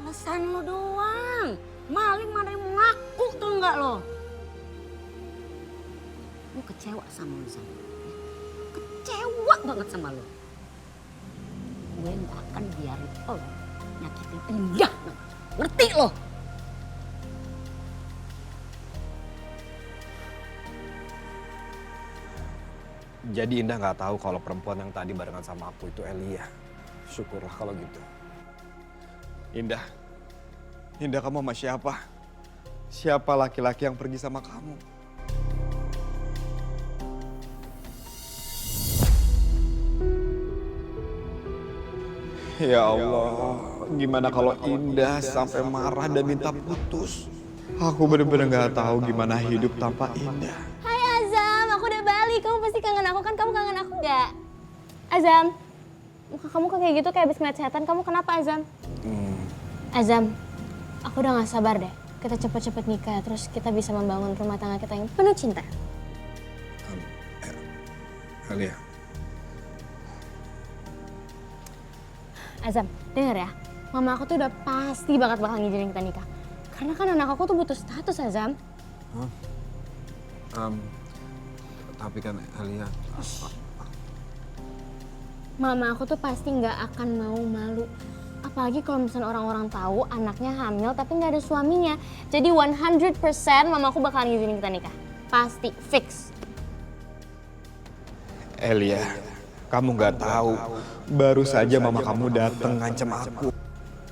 Alasan lo doang. Maling mana yang mau ngaku tuh enggak lo? Gue kecewa sama lo, kecewa banget sama lo. Gue gak akan biarin lo nyakitin Indah. Ngerti lo? Jadi Indah nggak tahu kalau perempuan yang tadi barengan sama aku itu Elia. Syukurlah kalau gitu. Indah kamu sama siapa? Siapa laki-laki yang pergi sama kamu? Ya Allah, gimana kalau Indah sampai marah dan minta putus? Aku bener-bener gak tahu gimana hidup tanpa Indah. Hai Azam, aku udah balik. Kamu pasti kangen aku kan? Kamu kangen aku nggak? Azam, muka kamu kok kayak gitu kayak habis ngeliat setan. Kamu kenapa Azam? Azam, aku udah gak sabar deh. Kita cepet-cepet nikah, terus kita bisa membangun rumah tangga kita yang penuh cinta. Alia. Azam, denger ya. Mama aku tuh udah pasti banget bakal ngizinin kita nikah. Karena kan anak aku tuh butuh status, Azam. Tapi kan Alia... Mama aku tuh pasti nggak akan mau malu. Apalagi kalau misalnya orang-orang tahu anaknya hamil tapi nggak ada suaminya. Jadi 100% mama aku bakal ngizinin kita nikah. Pasti, fix. Elia, kamu nggak tahu. Baru saja mama kamu datang ngancam aku.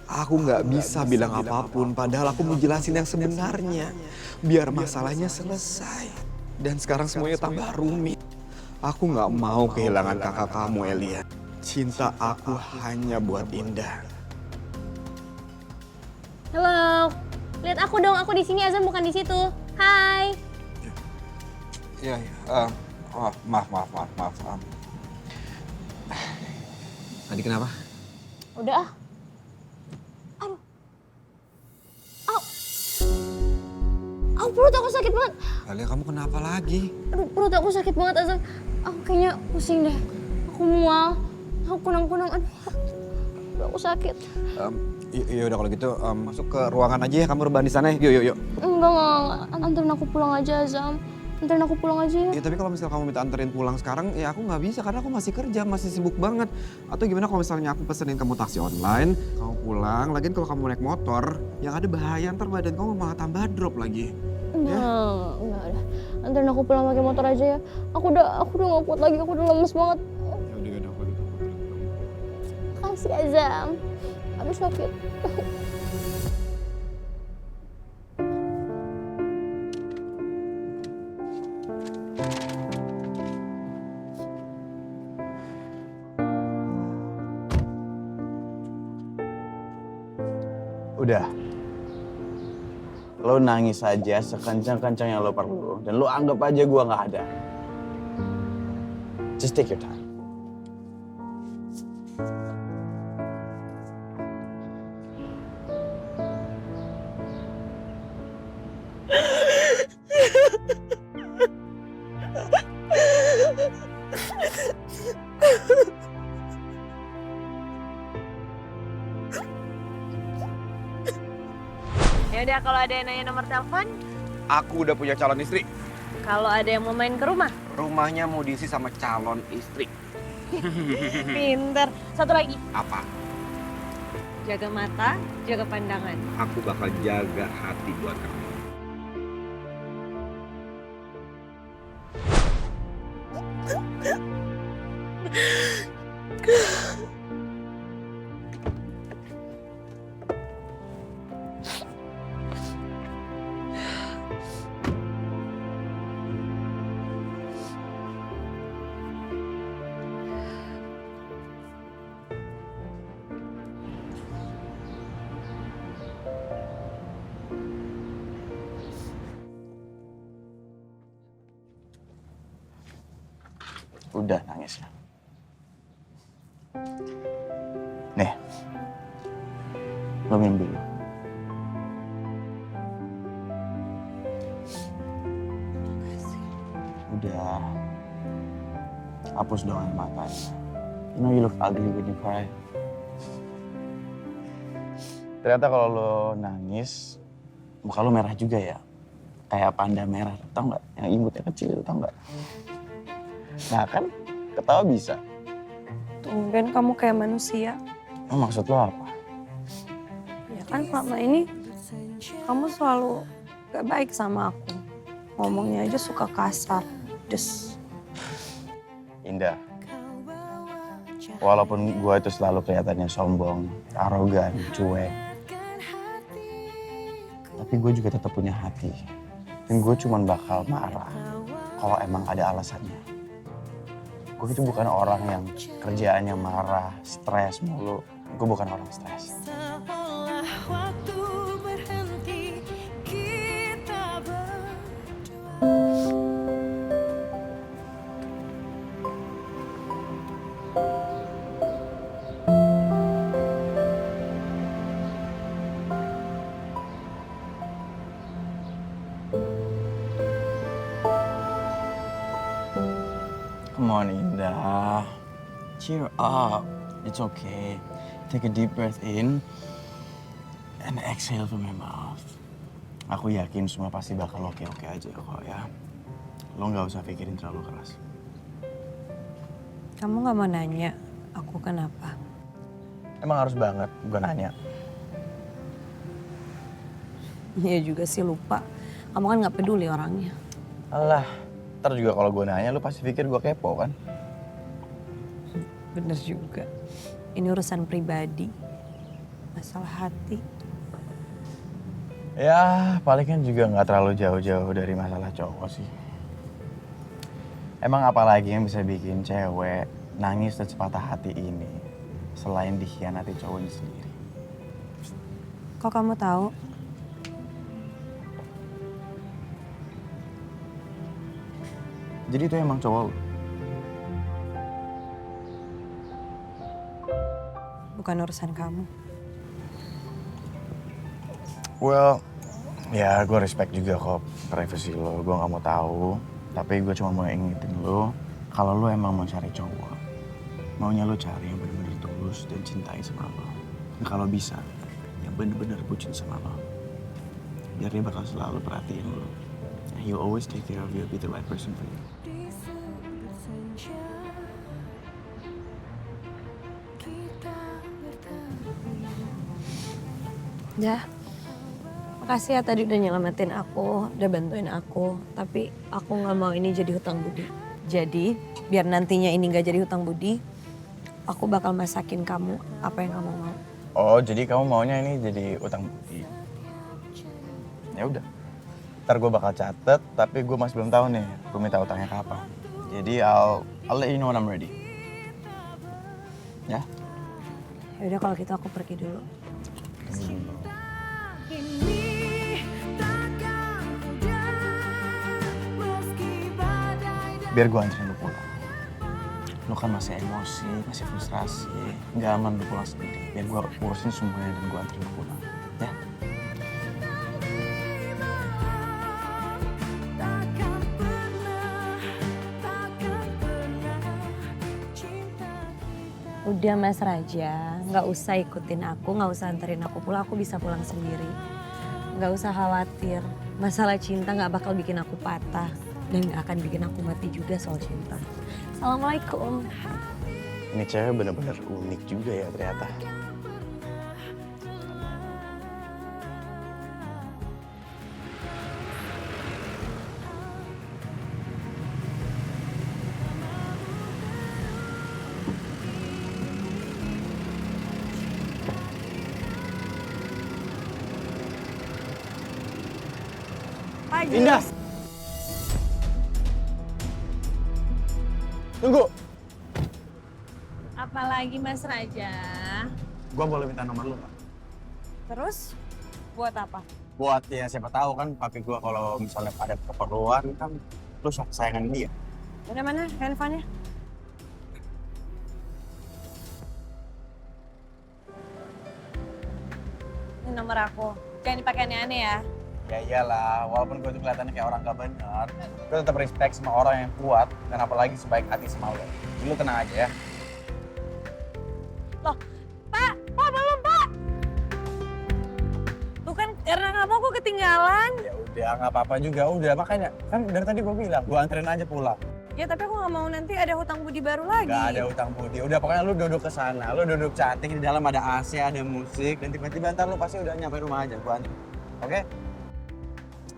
Aku nggak bisa bilang apapun, padahal aku mau jelasin yang sebenarnya. Biar masalahnya selesai. Dan sekarang semuanya tambah rumit. Aku nggak mau kehilangan kakak kamu, Elia. Cinta aku hanya buat Indah. Halo, lihat aku dong. Aku di sini, Azam bukan di situ. Hai. Iya, maaf. Tadi kenapa? Udah ah. Aduh. Au, perut aku sakit banget. Alia, kamu kenapa lagi? Aduh, perut aku sakit banget, Azam. Aku kayaknya pusing deh. Aku mual. Aku kunang-kunang. Aduh, aku sakit. Iya udah kalau gitu masuk ke ruangan aja ya, kamu rebahan di sana. Yuk. Enggak. Anterin aku pulang aja, Azam. Anterin aku pulang aja ya. Iya, tapi kalau misalnya kamu minta anterin pulang sekarang, ya aku nggak bisa karena aku masih kerja, masih sibuk banget. Atau gimana kalau misalnya aku pesenin kamu taksi online, kamu pulang, lagian kalau kamu naik motor, yang ada bahaya ntar badan kamu malah tambah drop lagi. Enggak udah. Anterin aku pulang pakai motor aja ya. Aku udah gak kuat lagi, aku udah lemes banget. Ya udah kalau gitu. Makasih, Azam. Aduh, sakit. Udah. Lo nangis aja sekencang-kencang yang lo perlu. Dan lo anggap aja gua nggak ada. Just take your time. Ya udah, kalau ada yang nanya nomor telepon, Aku udah punya calon istri. kalau ada yang mau main ke rumah. Rumahnya mau diisi sama calon istri. Pinter. Satu lagi, Apa? jaga mata, jaga pandangan. Aku bakal jaga hati buat kamu. Udah nangis ya. Nih, lo minum dulu. Udah, hapus dong air matanya. You know you look ugly when you cry. Ternyata kalau lo nangis, muka lo merah juga ya. Kayak panda merah, tau nggak? Yang imutnya kecil itu, tau nggak? Nah kan, ketawa bisa. Tumben kamu kayak manusia. Oh, maksud lo apa? Ya kan selama ini kamu selalu gak baik sama aku. Ngomongnya aja suka kasar. Des. Indah. Walaupun gue itu selalu kelihatannya sombong, arogan, cuek. Tapi gue juga tetap punya hati. Dan gue cuma bakal marah kalau emang ada alasannya. Gue itu bukan orang yang kerjaannya marah, stres mulu. Gue bukan orang stres. Seolah waktu berhenti, kita Come on, Indah. Cheer up. It's okay. Take a deep breath in and exhale from your mouth. Aku yakin semua pasti bakal oke-oke aja kok ya. Lo nggak usah pikirin terlalu keras. Kamu nggak mau nanya aku kenapa? Emang harus banget gue nanya. Iya juga sih lupa. Kamu kan nggak peduli orangnya. Alah, ntar juga kalau gue nanya lo pasti pikir gue kepo kan? Bener juga. Ini urusan pribadi. Masalah hati. Ya, paling kan juga nggak terlalu jauh-jauh dari masalah cowok sih. Emang apalagi yang bisa bikin cewek nangis dan sepatah hati ini selain dikhianati cowoknya sendiri? Kok kamu tahu? Jadi itu emang cowok lo? Bukan urusan kamu. Well, ya gue respect juga kok privasi lo. Gue nggak mau tahu, tapi gue cuma mau ingetin lo kalau lo emang mau cari cowok, maunya lo cari yang benar-benar tulus dan cintai sama lo. Dan kalau bisa, yang benar-benar bucin sama lo. Biar dia bakal selalu perhatiin lo. And he'll always take care of you, be the right person for you. Ya, makasih ya tadi udah nyelamatin aku, udah bantuin aku. Tapi aku nggak mau ini jadi hutang budi. Jadi, biar nantinya ini nggak jadi hutang budi, aku bakal masakin kamu apa yang kamu mau. Oh, jadi kamu maunya ini jadi utang budi? Ya udah. Ntar gue bakal catet, tapi gue masih belum tahu nih gue minta utangnya kapan. Jadi I'll let you know when I'm ready. Ya? Ya udah kalau gitu aku pergi dulu. Biar gue anterin lu pulang. Lu kan masih emosi, masih frustrasi. Nggak aman lu pulang sendiri. Biar gue urusin semuanya dan gue anterin lu pulang. Ya? Udah Mas Raja, nggak usah ikutin aku, nggak usah anterin aku pulang, aku bisa pulang sendiri. Nggak usah khawatir, masalah cinta nggak bakal bikin aku patah. Dan nggak akan bikin aku mati juga soal cinta. Assalamualaikum. Ini cewek bener-bener unik juga ya ternyata. Indah! Tunggu! Apalagi Mas Raja? Gua boleh minta nomor lu, Pak? Terus buat apa? Buat ya siapa tahu kan papi gua kalau misalnya ada keperluan kan lu sayangan dia. Udah mana handphonenya? Ini nomor aku. Jangan dipakai aneh-aneh ya. Ya iyalah, walaupun gue tuh kelihatannya kayak orang gak bener, gue tetap respect sama orang yang kuat dan apalagi sebaik hati sama lo. Jadi lu tenang aja ya. Loh, Pak, belum Pak. Tuh kan karena kamu aku ketinggalan. Ya udah, nggak apa-apa juga. Udah makanya kan dari tadi gue bilang, gue anterin aja pulang. Ya tapi aku nggak mau nanti ada hutang budi baru lagi. Gak ada hutang budi. Udah pokoknya lu duduk ke sana, lu duduk cantik di dalam ada AC, ada musik dan tiba-tiba ntar lu pasti udah nyampe rumah aja. Gue anterin. Oke?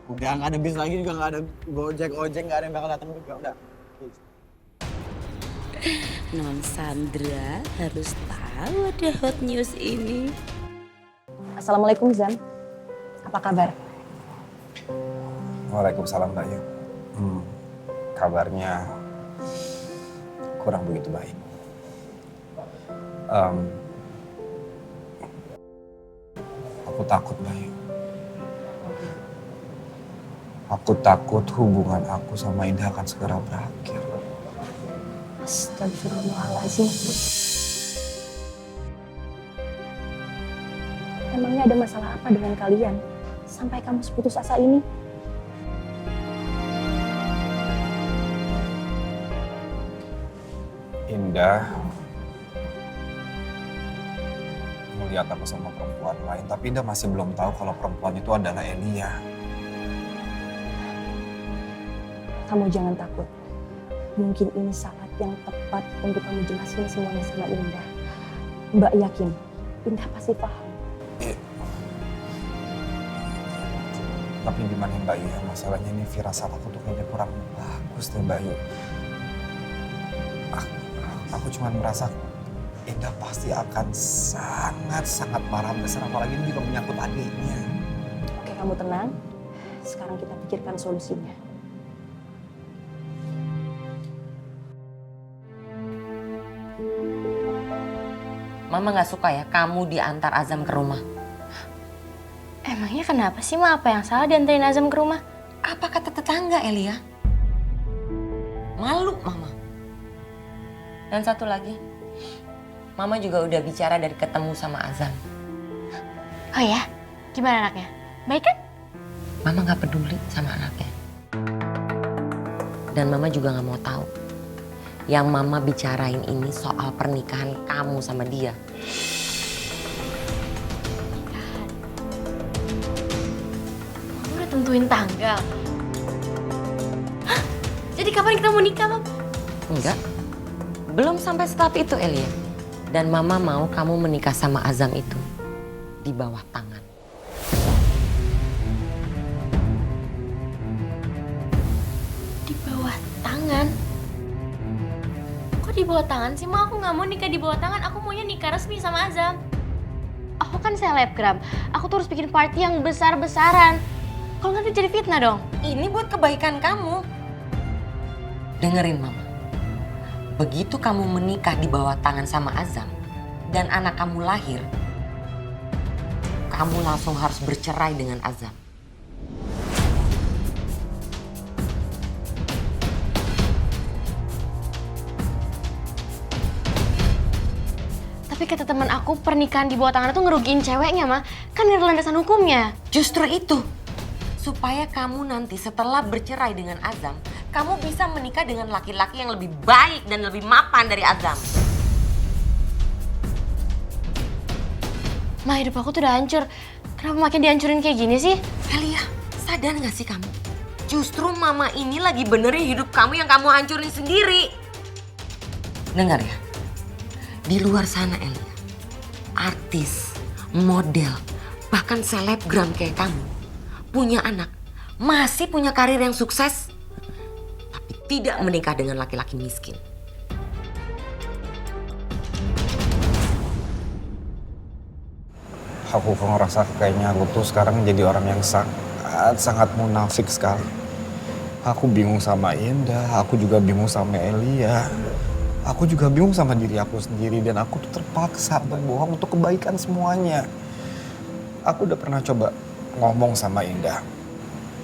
Udah nggak ada bis lagi juga, nggak ada ojek, nggak ada yang bakal datang juga. Udah. Non Sandra harus tahu ada hot news ini. Assalamualaikum Zan. Apa kabar? Waalaikumsalam Mbak Yu. Kabarnya kurang begitu baik. Aku takut, Bayu. Aku takut hubungan aku sama Indah akan segera berakhir. Astagfirullahaladzim. Emangnya ada masalah apa dengan kalian? Sampai kamu seputus asa ini? Indah melihat aku sama perempuan lain, tapi Indah masih belum tahu kalau perempuan itu adalah Elia. Kamu jangan takut. Mungkin ini saat yang tepat untuk kamu jelasin semuanya sama Indah. Mbak yakin, Indah pasti paham. Tapi gimana Mbak Yu, masalahnya ini firasat aku tuh kayaknya kurang bagus deh Mbak Yu. Aku cuma merasa Indah pasti akan sangat marah besar, apalagi ini juga menyangkut adiknya. Oke, kamu tenang. Sekarang kita pikirkan solusinya. Mama gak suka ya kamu diantar Azam ke rumah. Emangnya kenapa sih, Ma? Apa yang salah diantarin Azam ke rumah? Apa kata tetangga, Elia? Malu, Mama. Dan satu lagi, Mama juga udah bicara dari ketemu sama Azam. Oh ya? Gimana anaknya? Baik kan? Mama gak peduli sama anaknya. Dan Mama juga gak mau tahu. Yang Mama bicarain ini soal pernikahan kamu sama dia. Mama udah tentuin tanggal. Hah? Jadi kapan kita mau nikah, Mam? Enggak. Belum sampai tahap itu, Elia. Dan Mama mau kamu menikah sama Azam itu di bawah tangan. Di bawah tangan? Kok di bawah tangan sih, Ma? Aku nggak mau nikah di bawah tangan. Aku maunya nikah resmi sama Azam. Aku kan selebgram. Aku tuh harus bikin party yang besar-besaran. Kalau nggak jadi fitnah dong. Ini buat kebaikan kamu. Dengerin Mama. Begitu kamu menikah di bawah tangan sama Azam dan anak kamu lahir, kamu langsung harus bercerai dengan Azam. Tapi kata teman aku, pernikahan di bawah tangan itu ngerugiin ceweknya, Ma. Kan ada landasan hukumnya. Justru itu. Supaya kamu nanti setelah bercerai dengan Azam, kamu bisa menikah dengan laki-laki yang lebih baik dan lebih mapan dari Azam. Ma, hidup aku tuh udah hancur. Kenapa makin dihancurin kayak gini sih? Elia, sadar gak sih kamu? Justru Mama ini lagi benerin hidup kamu yang kamu hancurin sendiri. Dengar ya, di luar sana Elia, artis, model, bahkan selebgram kayak kamu, punya anak, masih punya karir yang sukses, tapi tidak menikah dengan laki-laki miskin. Aku kok ngerasa kayaknya aku tuh sekarang jadi orang yang sangat munafik sekali. Aku bingung sama Indah, aku juga bingung sama Elia. Aku juga bingung sama diri aku sendiri dan aku tuh terpaksa berbohong untuk kebaikan semuanya. Aku udah pernah coba ngomong sama Indah,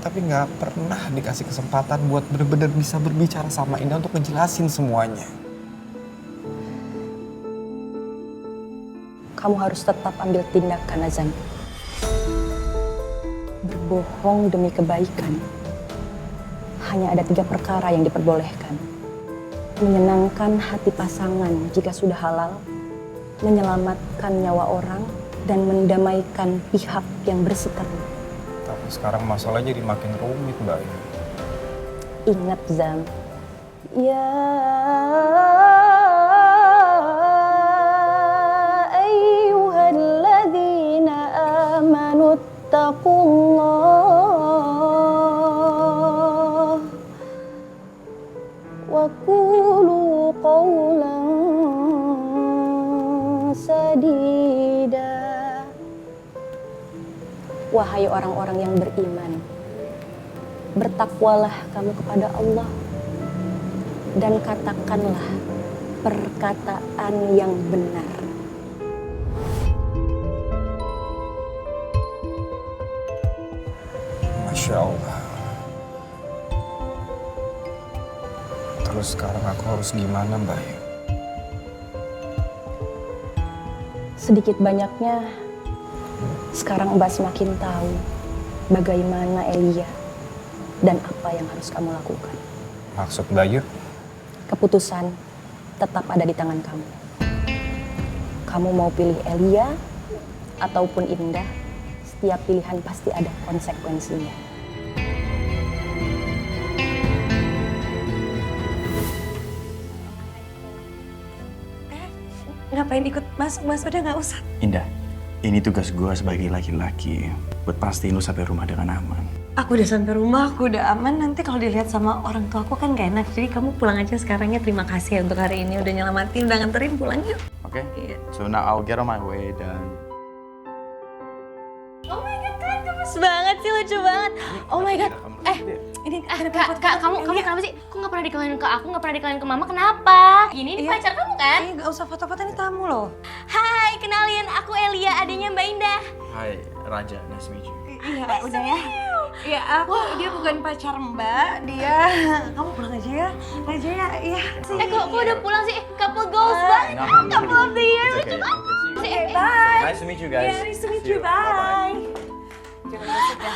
tapi nggak pernah dikasih kesempatan buat bener-bener bisa berbicara sama Indah untuk ngejelasin semuanya. Kamu harus tetap ambil tindakan, Azam. Berbohong demi kebaikan. Hanya ada 3 perkara yang diperbolehkan. Menyenangkan hati pasangan jika sudah halal, menyelamatkan nyawa orang, dan mendamaikan pihak yang berseteru. Tapi sekarang masalahnya jadi makin rumit, Mbak. Ingat, Zam. Ya ayyuhalladzina amanu taqullah wa qulu qawlan sadida. Wahai orang-orang yang beriman, bertakwalah kamu kepada Allah dan katakanlah perkataan yang benar. Masya Allah. Terus sekarang aku harus gimana, Mbak? Sedikit banyaknya, sekarang Mbak semakin tahu bagaimana Elia dan apa yang harus kamu lakukan. Maksud Bayu? Keputusan tetap ada di tangan kamu. Kamu mau pilih Elia ataupun Indah, setiap pilihan pasti ada konsekuensinya. Ngapain ikut masuk, Mas? Udah nggak usah. Indah, ini tugas gue sebagai laki-laki buat pastiin lu sampai rumah dengan aman. Aku udah sampai rumah, aku udah aman. Nanti kalau dilihat sama orang tua aku kan gak enak. Jadi kamu pulang aja sekarang ya. Terima kasih ya untuk hari ini udah nyelamatin, udah nganterin, pulang yuk. Oke? Iya. So now I'll get on my way dan... Oh my god, kalian gemes banget sih, lucu banget. Oh my god. Ini Kak, kamu kenapa sih? Kok nggak pernah dikenalin ke aku, nggak pernah dikenalin ke mama? Kenapa? Ini pacar kamu kan? Iya, gak usah foto-foto, ini tamu loh. Hai, kenalin aku Elia, adanya Mbak Indah. Hai, Raja, nice to meet you. Iya, udah ya. Iya, dia bukan pacar Mbak, dia... Kamu pulang aja ya, Raja ya, iya. Kok udah pulang sih? Couple goals banget. Couple of the year, lucu banget. Bye. Nice to meet you guys. Yeah, nice to meet you, bye. Jangan masuk ya.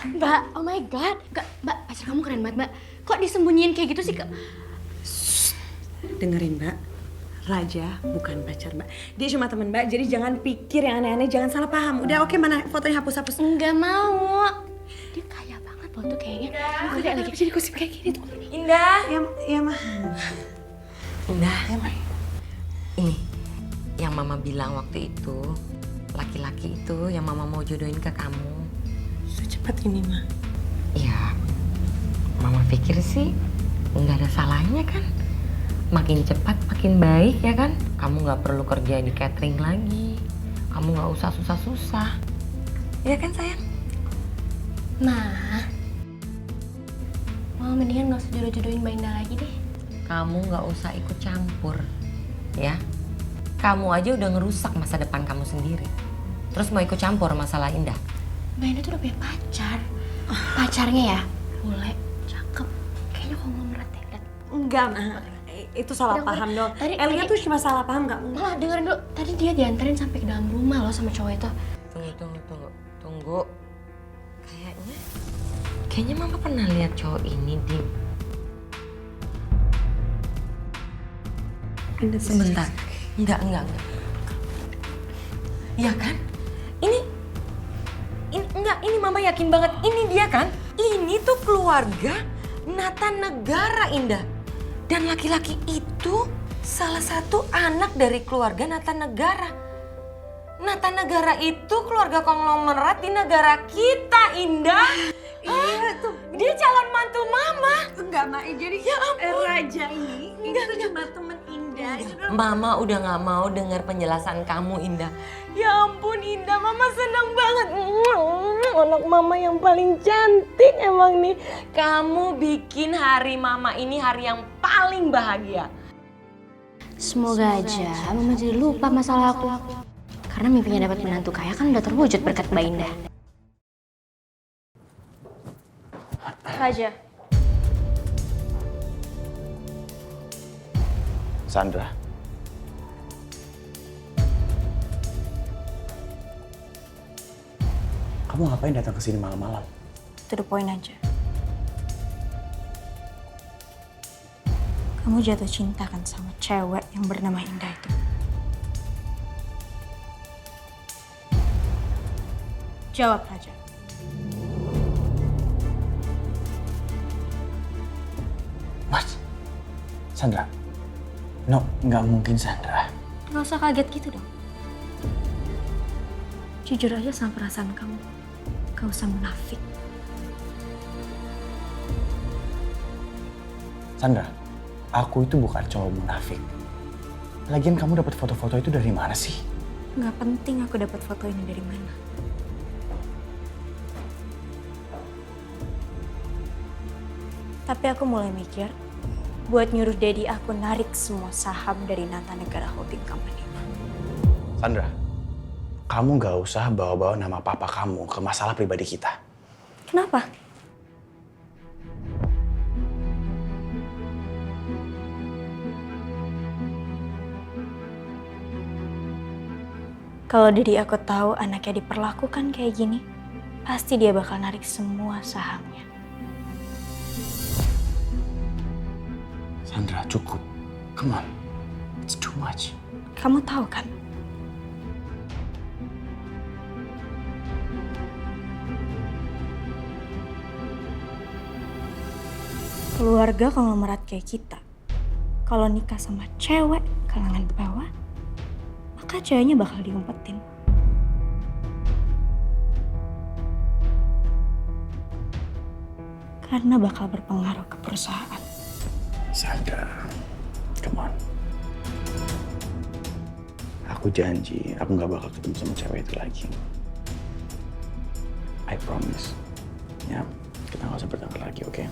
Mbak, oh my god. Mbak, pacar kamu keren banget, Mbak. Kok disembunyiin kayak gitu sih, Kak? Dengerin Mbak, Raja bukan pacar Mbak. Dia cuma teman Mbak, jadi jangan pikir yang aneh-aneh, jangan salah paham. Udah oke, mana fotonya hapus-hapus. Enggak mau. Dia kaya banget loh tuh kayaknya. Udah lagi jadi gosip kayak gini tuh. Indah. Ya mah. Indah. Ini yang mama bilang waktu itu, laki-laki itu yang mama mau jodohin ke kamu. Secepat ini mah. Ya, mama pikir sih nggak ada salahnya kan. Makin cepat makin baik ya kan. Kamu nggak perlu kerja di catering lagi. Kamu nggak usah susah-susah. Iya kan sayang? Mah, mama mendingan nggak usah jodoh-jodohin Mbak Indah lagi deh. Kamu nggak usah ikut campur, ya. Kamu aja udah ngerusak masa depan kamu sendiri. Terus mau ikut campur masalah Indah? Mbak Indah tuh udah punya pacar. Pacarnya ya, bule, cakep. Kayaknya konglomerat deh. Enggak, Ma. Itu salah paham dong. Elia tuh cuma salah paham, nggak? Mah, dengerin dulu. Tadi dia diantarin sampai ke dalam rumah loh sama cowok itu. Tunggu. Kayaknya mama pernah lihat cowok ini di... Sebentar. Enggak. Iya kan? Ini mama yakin banget. Ini dia kan? Ini tuh keluarga Nata Negara, Indah. Dan laki-laki itu salah satu anak dari keluarga Nata Negara. Nata Negara itu keluarga konglomerat di negara kita, Indah. Iya tuh. Dia calon mantu mama. Enggak, Ma. Jadi ya ampun. Raja ini tuh cuma temen Indah. Mama udah gak mau dengar penjelasan kamu, Indah. Ya ampun, Indah. Mama senang banget. Anak mama yang paling cantik emang nih. Kamu bikin hari mama ini hari yang paling bahagia. Semoga aja mama jadi lupa masalah aku. Karena mimpinya dapat menantu kaya kan udah terwujud berkat Mbak Indah. Raja. Sandra. Kamu ngapain datang ke sini malam-malam? To the point aja. Kamu jatuh cinta kan sama cewek yang bernama Indah itu? Jawab, Raja. What? Sandra? No, nggak mungkin Sandra. Gak usah kaget gitu dong. Jujur aja sama perasaan kamu. Gak usah munafik. Sandra, aku itu bukan cowok munafik. Lagian kamu dapat foto-foto itu dari mana sih? Gak penting aku dapat foto ini dari mana. Tapi aku mulai mikir buat nyuruh daddy aku narik semua saham dari Nata Negara Holding Company. Sandra, kamu gak usah bawa-bawa nama papa kamu ke masalah pribadi kita. Kenapa? Kalau Dedi aku tahu anaknya diperlakukan kayak gini, pasti dia bakal narik semua sahamnya. Sandra, cukup. Come on. It's too much. Kamu tahu kan? Keluarga konglomerat kayak kita, kalau nikah sama cewek kalangan bawah, maka ceweknya bakal diumpetin. Karena bakal berpengaruh ke perusahaan. Sandra, come on. Aku janji, aku gak bakal ketemu sama cewek itu lagi. I promise. Ya, kita gak usah bertengkar lagi, oke?